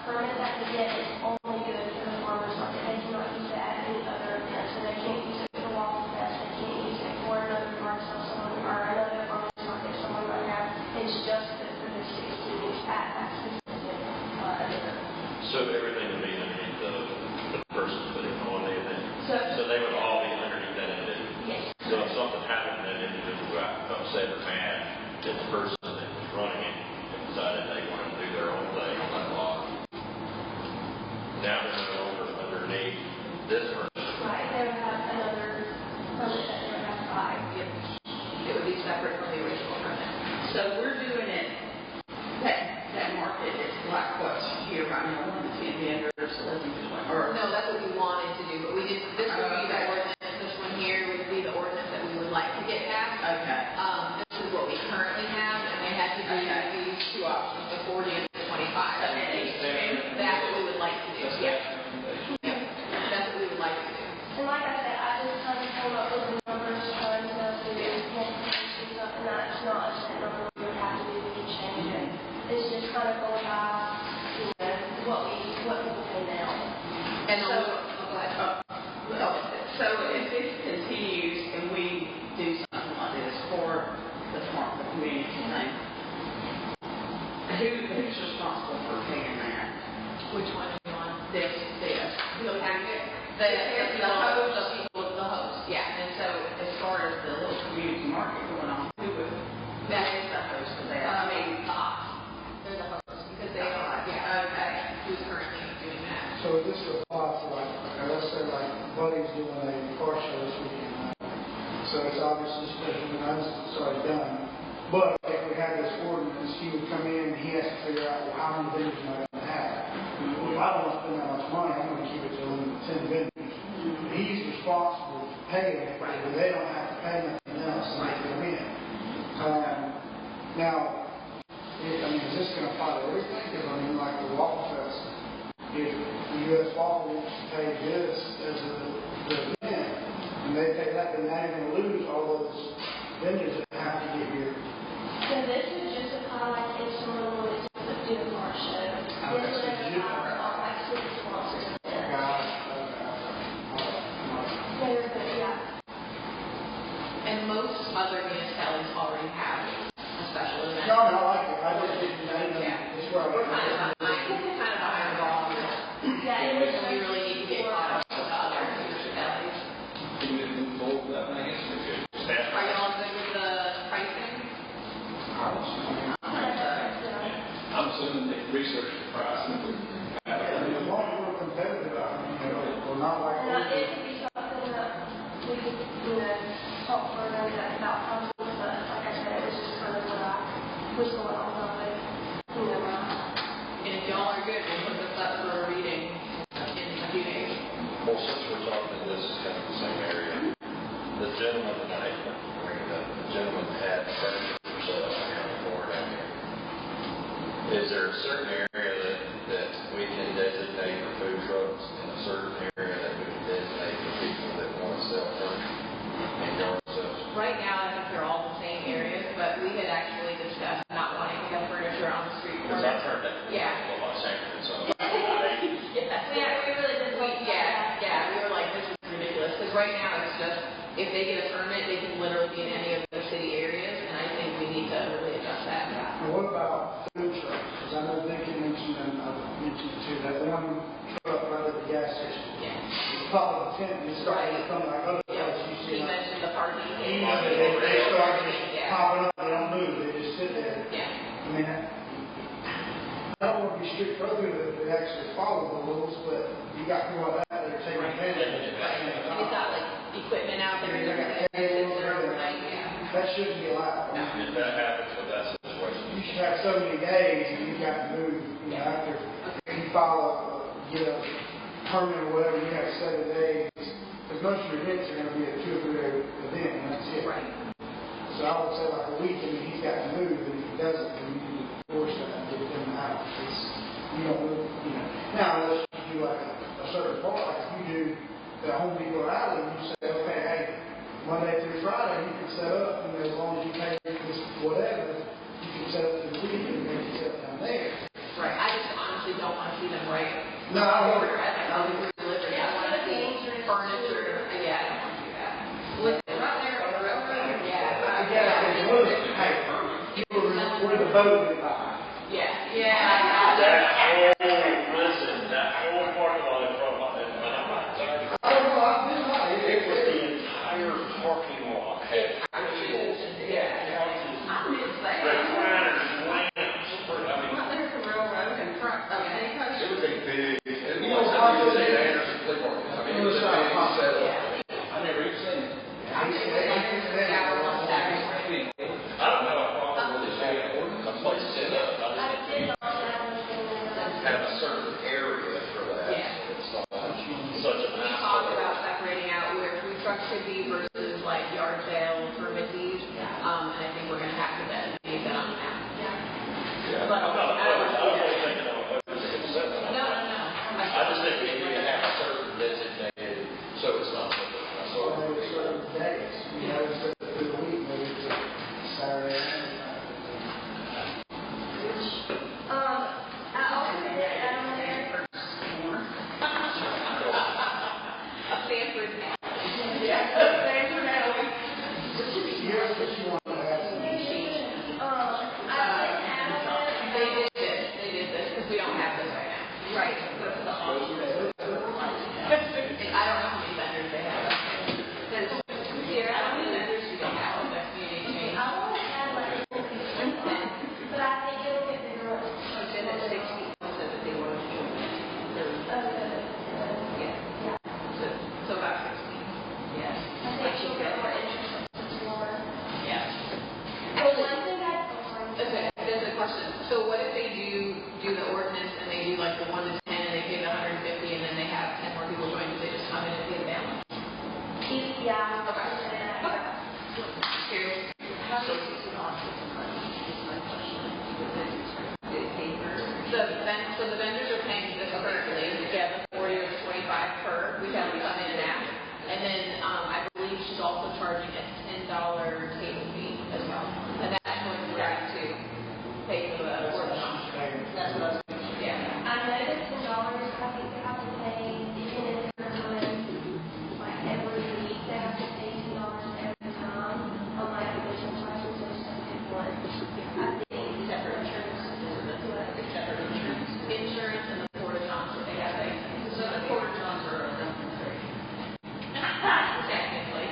permit that we get is only good for the farmer's market. They cannot use it at any other event. So they can't use it for the Waffle Fest. They can't use it for another garden sale someone or another farmer's market someone might have. It's just good for the 16 use at that specific event. So everything would be underneath the person putting on the event? So they would all be underneath that individual? Yes. So if something happened to that individual who got upset or mad, that the person that was running it decided they wanted to do their own thing on that lot. Now they're no longer underneath this person. Right. They would have another permit that they would have to buy. Yep. It would be separate from the original permit. So we're doing it, that market is like what's here right now, 1 to 10 vendors, 11 to 20, or No, that's what we wanted to do, but we did, this would be the Okay. ordinance, this one here would be the ordinance that we would like to get passed. okay. This is what we currently have, and they had to do Okay. these two options, the 40 and the 25. That's what we would like to do, yeah. Yeah. That's what we would like to do. And like I said, I just kind of came up with the numbers, trying to do multiplications up, and that's not a set number we would have to do, we can change it. It's just kind of going by, what people pay now. And So- go ahead. So if this continues and we do something like this for the community thing, who's responsible for paying that? Which one do you want? This. The packet. The host, yeah. And so As far as the little community market going on, who would, that is is the host of that? the ops. They're the hosts because they are, Okay. who's currently doing that. So this would apply to let's say Buddy's doing a car show this weekend. So it's obviously special events, it's already done. But if we had this ordinance, he would come in and he has to figure out, well, how many vendors am I going to have? Well, if I don't want to spend that much money, I'm going to keep it to 10 vendors. He's responsible for paying it, but they don't have to pay nothing else when they come in. Now, is this going to apply to everything? Because like the Waffle Fest, if the U.S. Waffle wants to pay this as the event, and they pay that, then they're going to lose all those vendors that have to get here. So this is just apply like if someone wanted to do a car show. This would apply for all like city sponsors events. And most other municipalities already have a special event. No, I like it. I just didn't know. It's where We're kind of behind the ball on this. Yeah, it was We really need to get caught up with the other municipalities. Can we move forward with that, I guess we could. Are y'all good with the pricing? I'm assuming they researched the price and we. As long as we're competitive, we're not like. And it could be something that we could, talk further about pricing, but like I said, it was just kind of what I was going on with, my. And if y'all are good, we'll put this up for a reading in a few days. Well, since we're talking, this is kind of the same area. This the gentleman tonight, the gentleman had furniture for sale on the floor down here. Is there a certain area that we can designate for food trucks and a certain area that we can designate for people that want to sell furniture and yard sales? Right now, I think they're all the same areas, but we had actually discussed not wanting to have furniture on the street Because corner. I've heard that from Yeah. people about Sanford, so. We really didn't. We were like, this is ridiculous, because right now it's just, if they get a permit, they can literally be in any of the city areas, and I think we need to really adjust that. Now, what about food trucks? Because I know Vicky mentioned, and I've mentioned too, that one truck right at the gas station. Yeah. It's probably tent and it's starting to come like other places you see. He mentioned the parking. They start just popping up, they don't move, they just sit there. Yeah. I mean, I don't want to be strict further that actually follow the rules, but you got people like that that are taking advantage of it. He's got like equipment out there. They got tables and everything. That shouldn't be allowed. If that happens with that situation. You should have so many days and you got to move, you know, after you file, get a permit or whatever, you have 7 days. Because most of your events are going to be a 2 or 3 day event and that's it. Right. So I would say like a week, and he's got to move, and if he doesn't, then you need to force that and get them out. It's, you don't move, you know. Now, unless you do like a certain part, like if you do the Home Depot alley, and you say, okay, hey, Monday through Friday, you can set up, and as long as you pay this whatever, you can set up through the week, and then you set up down there. Right. I just honestly don't want to see them right. No, I don't. I want to see furniture. Yeah, I don't want to do that. With right there on the railroad. Yeah. Hey, we're the boat we buy. Yeah. That whole parking lot in front of I don't know, I've been by it. it was the entire parking lot had tables, recliners, lamps. There's a railroad in front of it. It was a big, it was like St. Anderson Flea Market. I mean, it was a big setup. I never even seen it. I don't have a problem with this having a place set up. I just think have a certain area for that. Yeah. It's not such a We nice talked place. about separating out where food trucks should be versus like yard sales, permittees. And I think we're going to have to designate that on the map. Yeah. But I'm not opposed. I don't really think I'm opposed to it. No. I just think we need to have a certain designated, so it's not such a Or maybe certain days, you know, instead of through the week, maybe it's a Saturday or Sunday. I also did that on there. Sanford. Here's what you want to ask. They did this because we don't have this right now. Right. I don't know how many vendors they have. Here, how many vendors do they have in that community change? I want to add like 10, but I think it'll get bigger. She said that 6 people said that they wanted to join it. Yeah. So about 16. Yeah. I think she'll get more interest more. Yeah. Well, one thing Okay, there's a question. So what if they do the ordinance and they do like the 1 to 10 and they pay the 150 and then they have 10 more people join, do they just come in and pay the balance? Yeah. Okay. Curious. So the vendors are paying this currently. Yeah, the 40 or the 25 per. We have them come in and ask. And then I believe she's also charging a $10 table fee as well. And that's going to to pay for the workshop. That's what I was thinking. Yeah. I noticed $10, I think they have to pay in a time, like every week, they have to pay $10 every time on my application charges, there's something one. I think separate insurance. Separate insurance and the Porta Johns that they have. So the Porta Johns are a technically.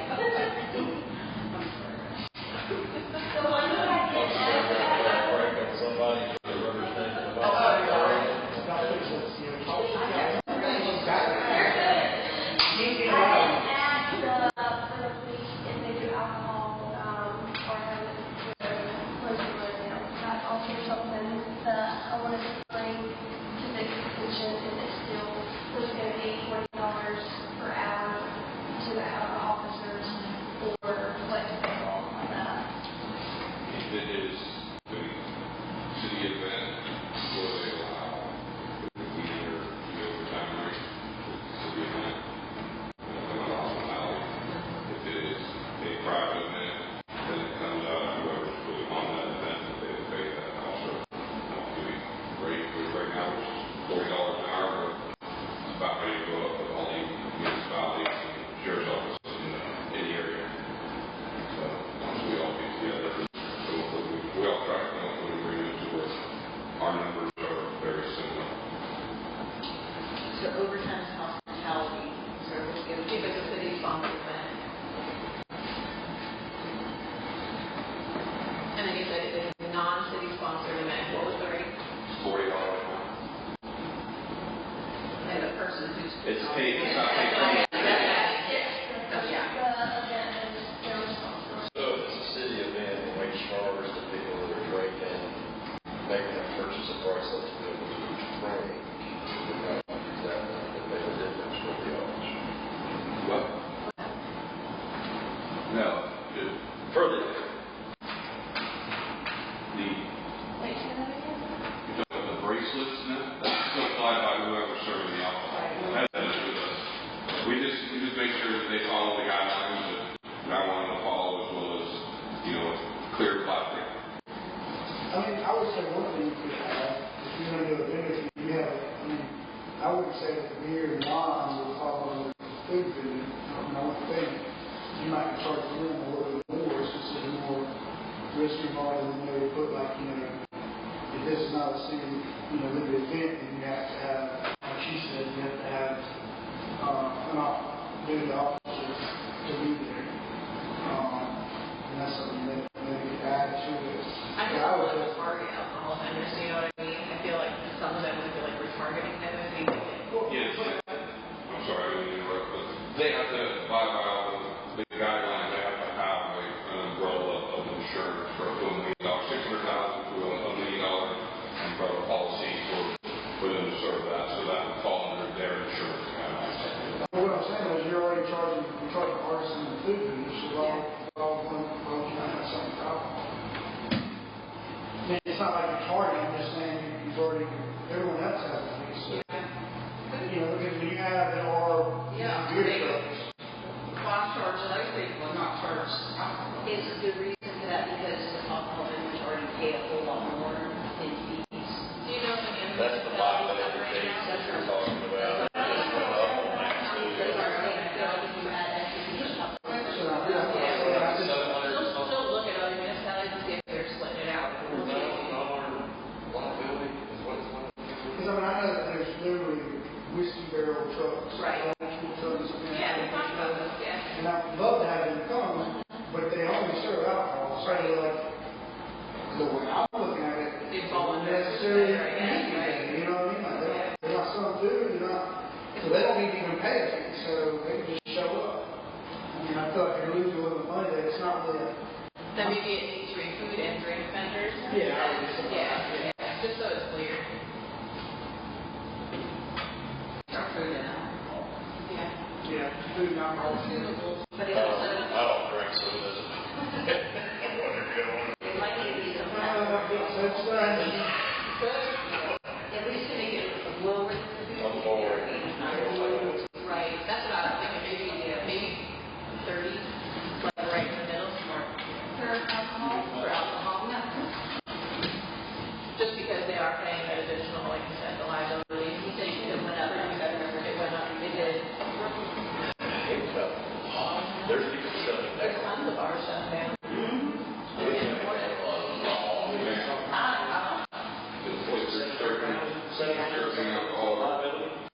bracelets go with each ring. Is that make a difference for the officer? What? No. For the bracelets now, that's supplied by whoever's serving the alcohol. That doesn't with us. We just make sure that they follow the guidelines that I want them to follow, as well as, clear plastic. I mean, I would say one thing you could have, if you're going to do a bigger thing, you have, I wouldn't say that the beer and wine would follow the food food. I would think you might charge them a little bit more, since there's more risk involved, and they would put like, if this is not a single, limited event, then you have to have, like she said, you have to have an officer to be there. And that's something that they could add to it. I just don't want to target alcohol vendors, you know what I mean? I feel like some of them would feel like we're targeting them and maybe Yes. I'm sorry, I didn't interrupt, but they have to abide by all the guidelines. They have to have an umbrella of insurance for $1 million, $600,000 to $1 million umbrella policy for them to serve that, so that would fall under their insurance guidelines. Well, what I'm saying is you're already charging artisan and food vendors, so all one you might have something for alcohol. I mean, it's not like you're targeting, I'm just saying you've already, everyone else has it. Because when you have there are beer trucks. Why charge those people and not charge alcohol? Is the reason for that because the alcohol vendors already pay a whole lot more in fees? do you know if any That's the liability case that you're talking about. It just went up on that too. Still look at other municipalities and see if they're splitting it out. Liability is what it's like. Because I know that there's literally whiskey barrel trucks. Right. Actual trucks. Yeah, we talked about this, yeah. And I would love to have them come, but they only serve alcohol. So like, the way I'm looking at it, They fall under necessarily right, yeah, right. you know what I mean? Like they're not selling food, so they don't need to even pay a fee, so they can just show up. I mean, I feel like they're losing a little money there. It's not really Then maybe it needs to be food and drink vendors. Yeah. Just so it's clear. Our food and alcohol. Yeah. food and alcohol. But it also, I don't drink sodas. It might be some at least to make it lower than the food. I'm bored. right, that's what I was thinking, maybe 30, like right in the middle, For alcohol. for alcohol. Just because they are paying an additional, like you said, the liability. You said it went up, It went up, it did. It's about, there's people shutting There's down. tons of bars shut down. Serving alcohol,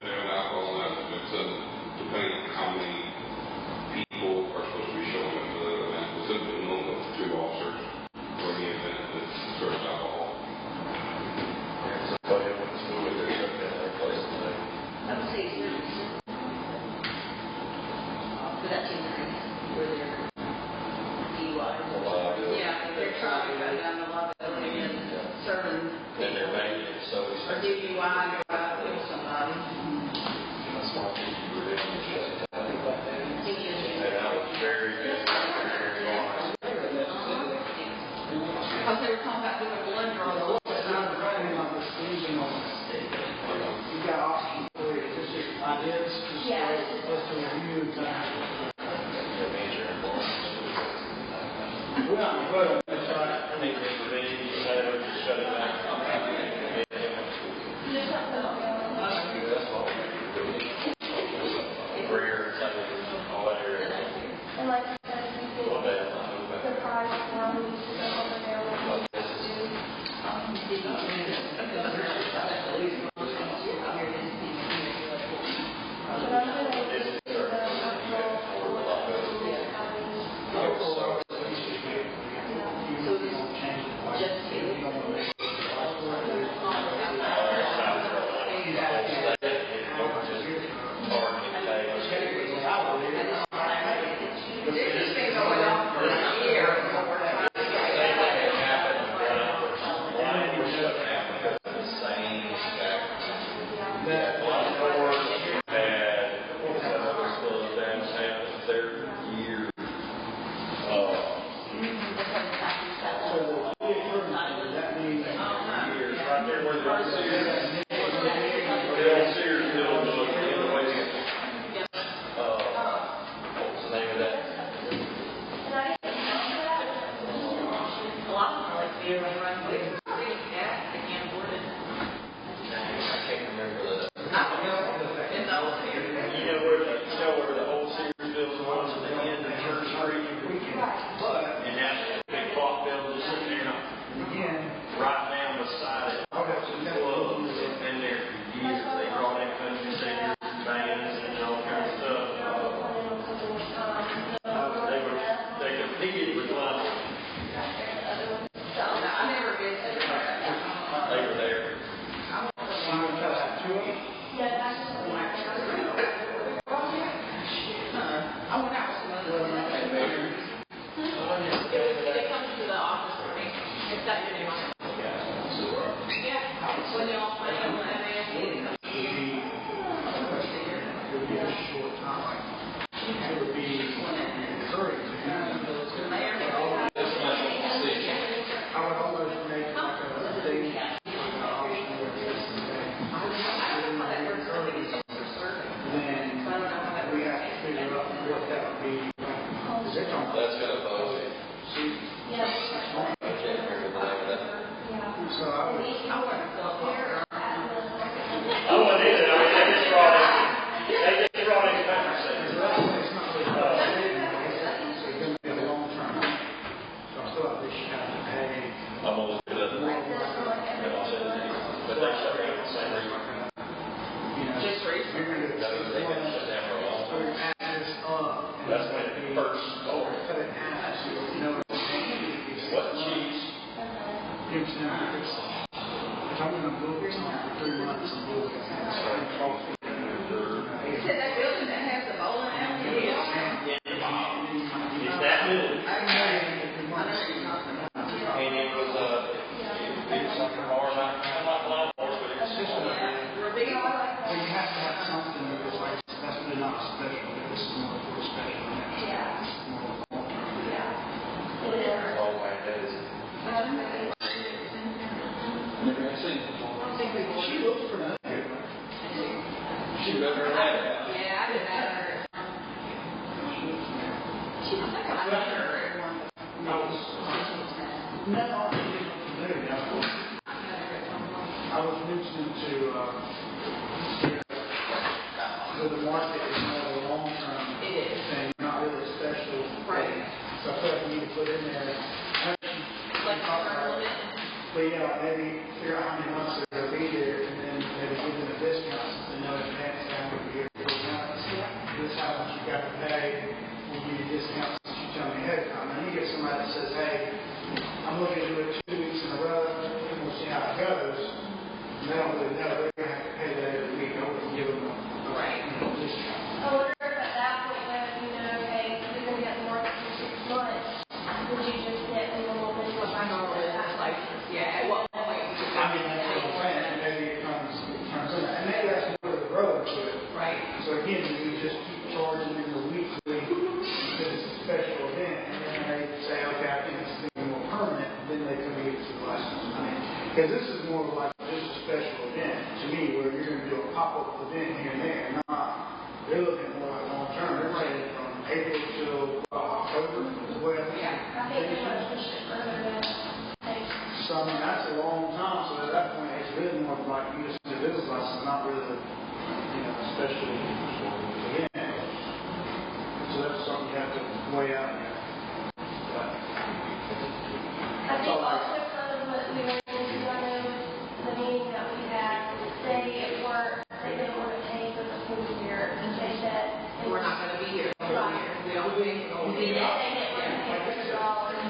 and alcohol, depending on how many people are supposed to be showing up to the event. It's a minimum of 2 officers for any event that serves alcohol. Somebody went to school with their shut down their place today. I would say 30%. For that increase, where they're DUI. Yeah, they're trying to cut down the liability and serving Then their maintenance, so it's. or DUI, go out with somebody. Small people who were able to shut it down. And I was very busy, very honest. Because they were talking about doing blood draw. It's not running on the seasonal. You got options for you. This is ideas. Let's review time. Your major important. We're not voting. It's like, I think they would just shut it down. That's all. Career, all that area. And like I said, we think Well, bad. the price now needs to go over there what we need to do. But I'm gonna look into the actual So it's just They run places, they can't afford it. I can't remember that. I don't know, it's all here. Where the old Sears building was at the end of Church Street? And that's a big clock building just sitting there, right down beside it. Clubs, it's been there for years. They brought in country singers and bands and all kinds of stuff. They competed with London. I never visited her. They were there. I went out with some other women. It comes to the office for me. It's that your name on it. Yeah. When you all find out when MASC, it comes to you. It would be a short time. It would be encouraging. I would almost make like a thing, like an option where this and that. Then we have to figure out what that would be. Because they're talking about That's got a budget. Yeah. I can't remember the name of that. so I would. I wasn't so there. I wasn't either. I mean, they just brought in country singers. It's not really so it's going to be a long term. So I feel like we should have to pay. I'm gonna look it up. But they shut down the same reason. Just recently. They've been shut down for a long time. That's when it first started. What cheese? If I'm going to book something for 3 months and book it, You said that building that has the bowling alley? It's that building. And it was something more like lawnmowers, but it was just But you have to have something that is like, that's really not special, this is more for a special event. oh man, that is. Never seen it. She looks pretty good. She better than that. Yeah, I didn't have her. I left her at one. I was mentioning to the market is more of a long-term It is. thing, not really a special. Right. So I feel like we need to put in there. Like a term limit. But yeah, maybe figure out how many months they're going to be there, and then maybe give them a discount since they know in advance they're going to be here for 4 months. This is how much you got to pay. We'll give you discounts since you tell me ahead of time. Now you get somebody that says, hey, I'm looking to do it 2 weeks in a row, and we'll see how it goes. And they don't really know. They're going to have to pay that every week. I wouldn't give them a discount. I wonder if at that point, okay, we're going to get the market for 6 months, would you just get them a little bit more? Yeah, well, I mean, that's what I'm saying. And maybe it turns in that. And maybe that's more of the road to it. right. So again, we just keep charging them the weekly because it's a special event, and then they say, okay, I think it's going to be more permanent, then they come and get to the license. Because this is more of like just a special event to me, where you're going to do a pop-up event here and there, not, they're looking more like long-term. They're saying from April till October as well. Yeah. I think they might push it further than. So I mean, that's a long time, so at that point, it's really more of like you just do this license, not really, a special event. So that's something you have to weigh out. But I think also kind of what we were into, I know, the meeting that we had, they at work, they didn't want to pay for the full year, and they said. We're not going to be here for a year. We don't pay for the whole They year. didn't want to pay for the dollars,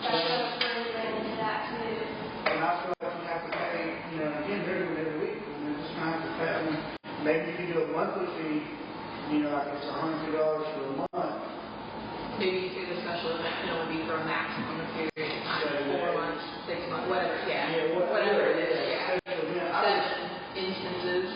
so that's what we're going into that too. And I feel like you have to pay, again, they're doing it every week, and you're just going to have to pay. I mean, maybe you can do a monthly fee, like it's $100 for a month. Maybe you do the special event and it will be for a maximum period of time, 4 months, 6 months, whatever, whatever it is, yeah. Special event, 7 instances.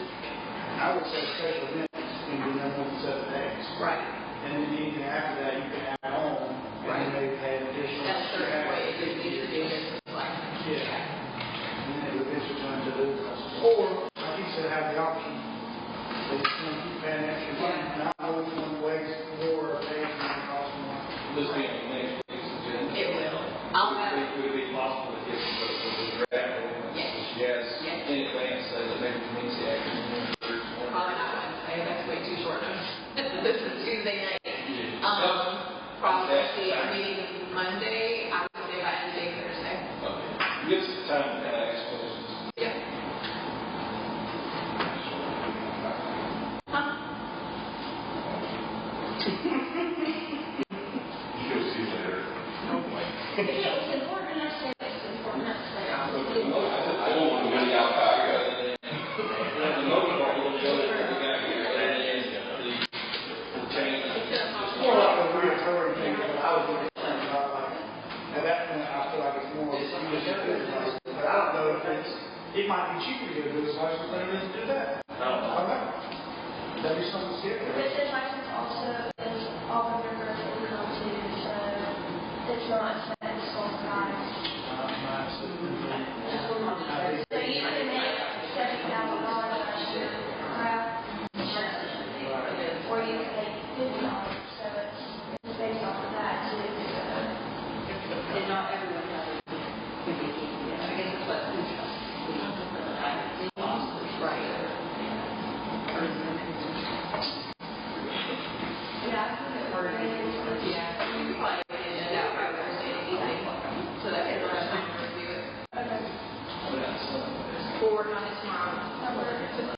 I would say special events can be no more than 7 days. Right. And then anything after that, you can add on, and then maybe pay additional. That's the certain way it needs to do this, like, Yeah. And then it would eventually turn into business. Or, like you said, have the option. They just keep paying extra money, not always want to waste more days than it costs more. This being the next week's agenda. it will. I'll have, We time to kind of ask questions. Yeah. Huh? She'll see later. If it's important enough, say it's important enough, say I don't want to win out back. The motor part will go there, we got here, and then the change. It's more like a reoccurring thing that I was really thinking about, like, at that point, I feel like it's more of a business, but I don't know if it might be cheaper to get a business license than it is to do that. I don't know. That'd be something to skip. business license also is all of your gross income too, so it's not set in stone price. So you can make $70,000 last year, or you can make $50, so it's based off of that too. And not everyone has a good vacation. I guess it's what food trucks. Right. Yeah, I think it's Or, yeah, you can probably get it out right where it's anything, so that gives us time to review it. okay. We'll work on it tomorrow.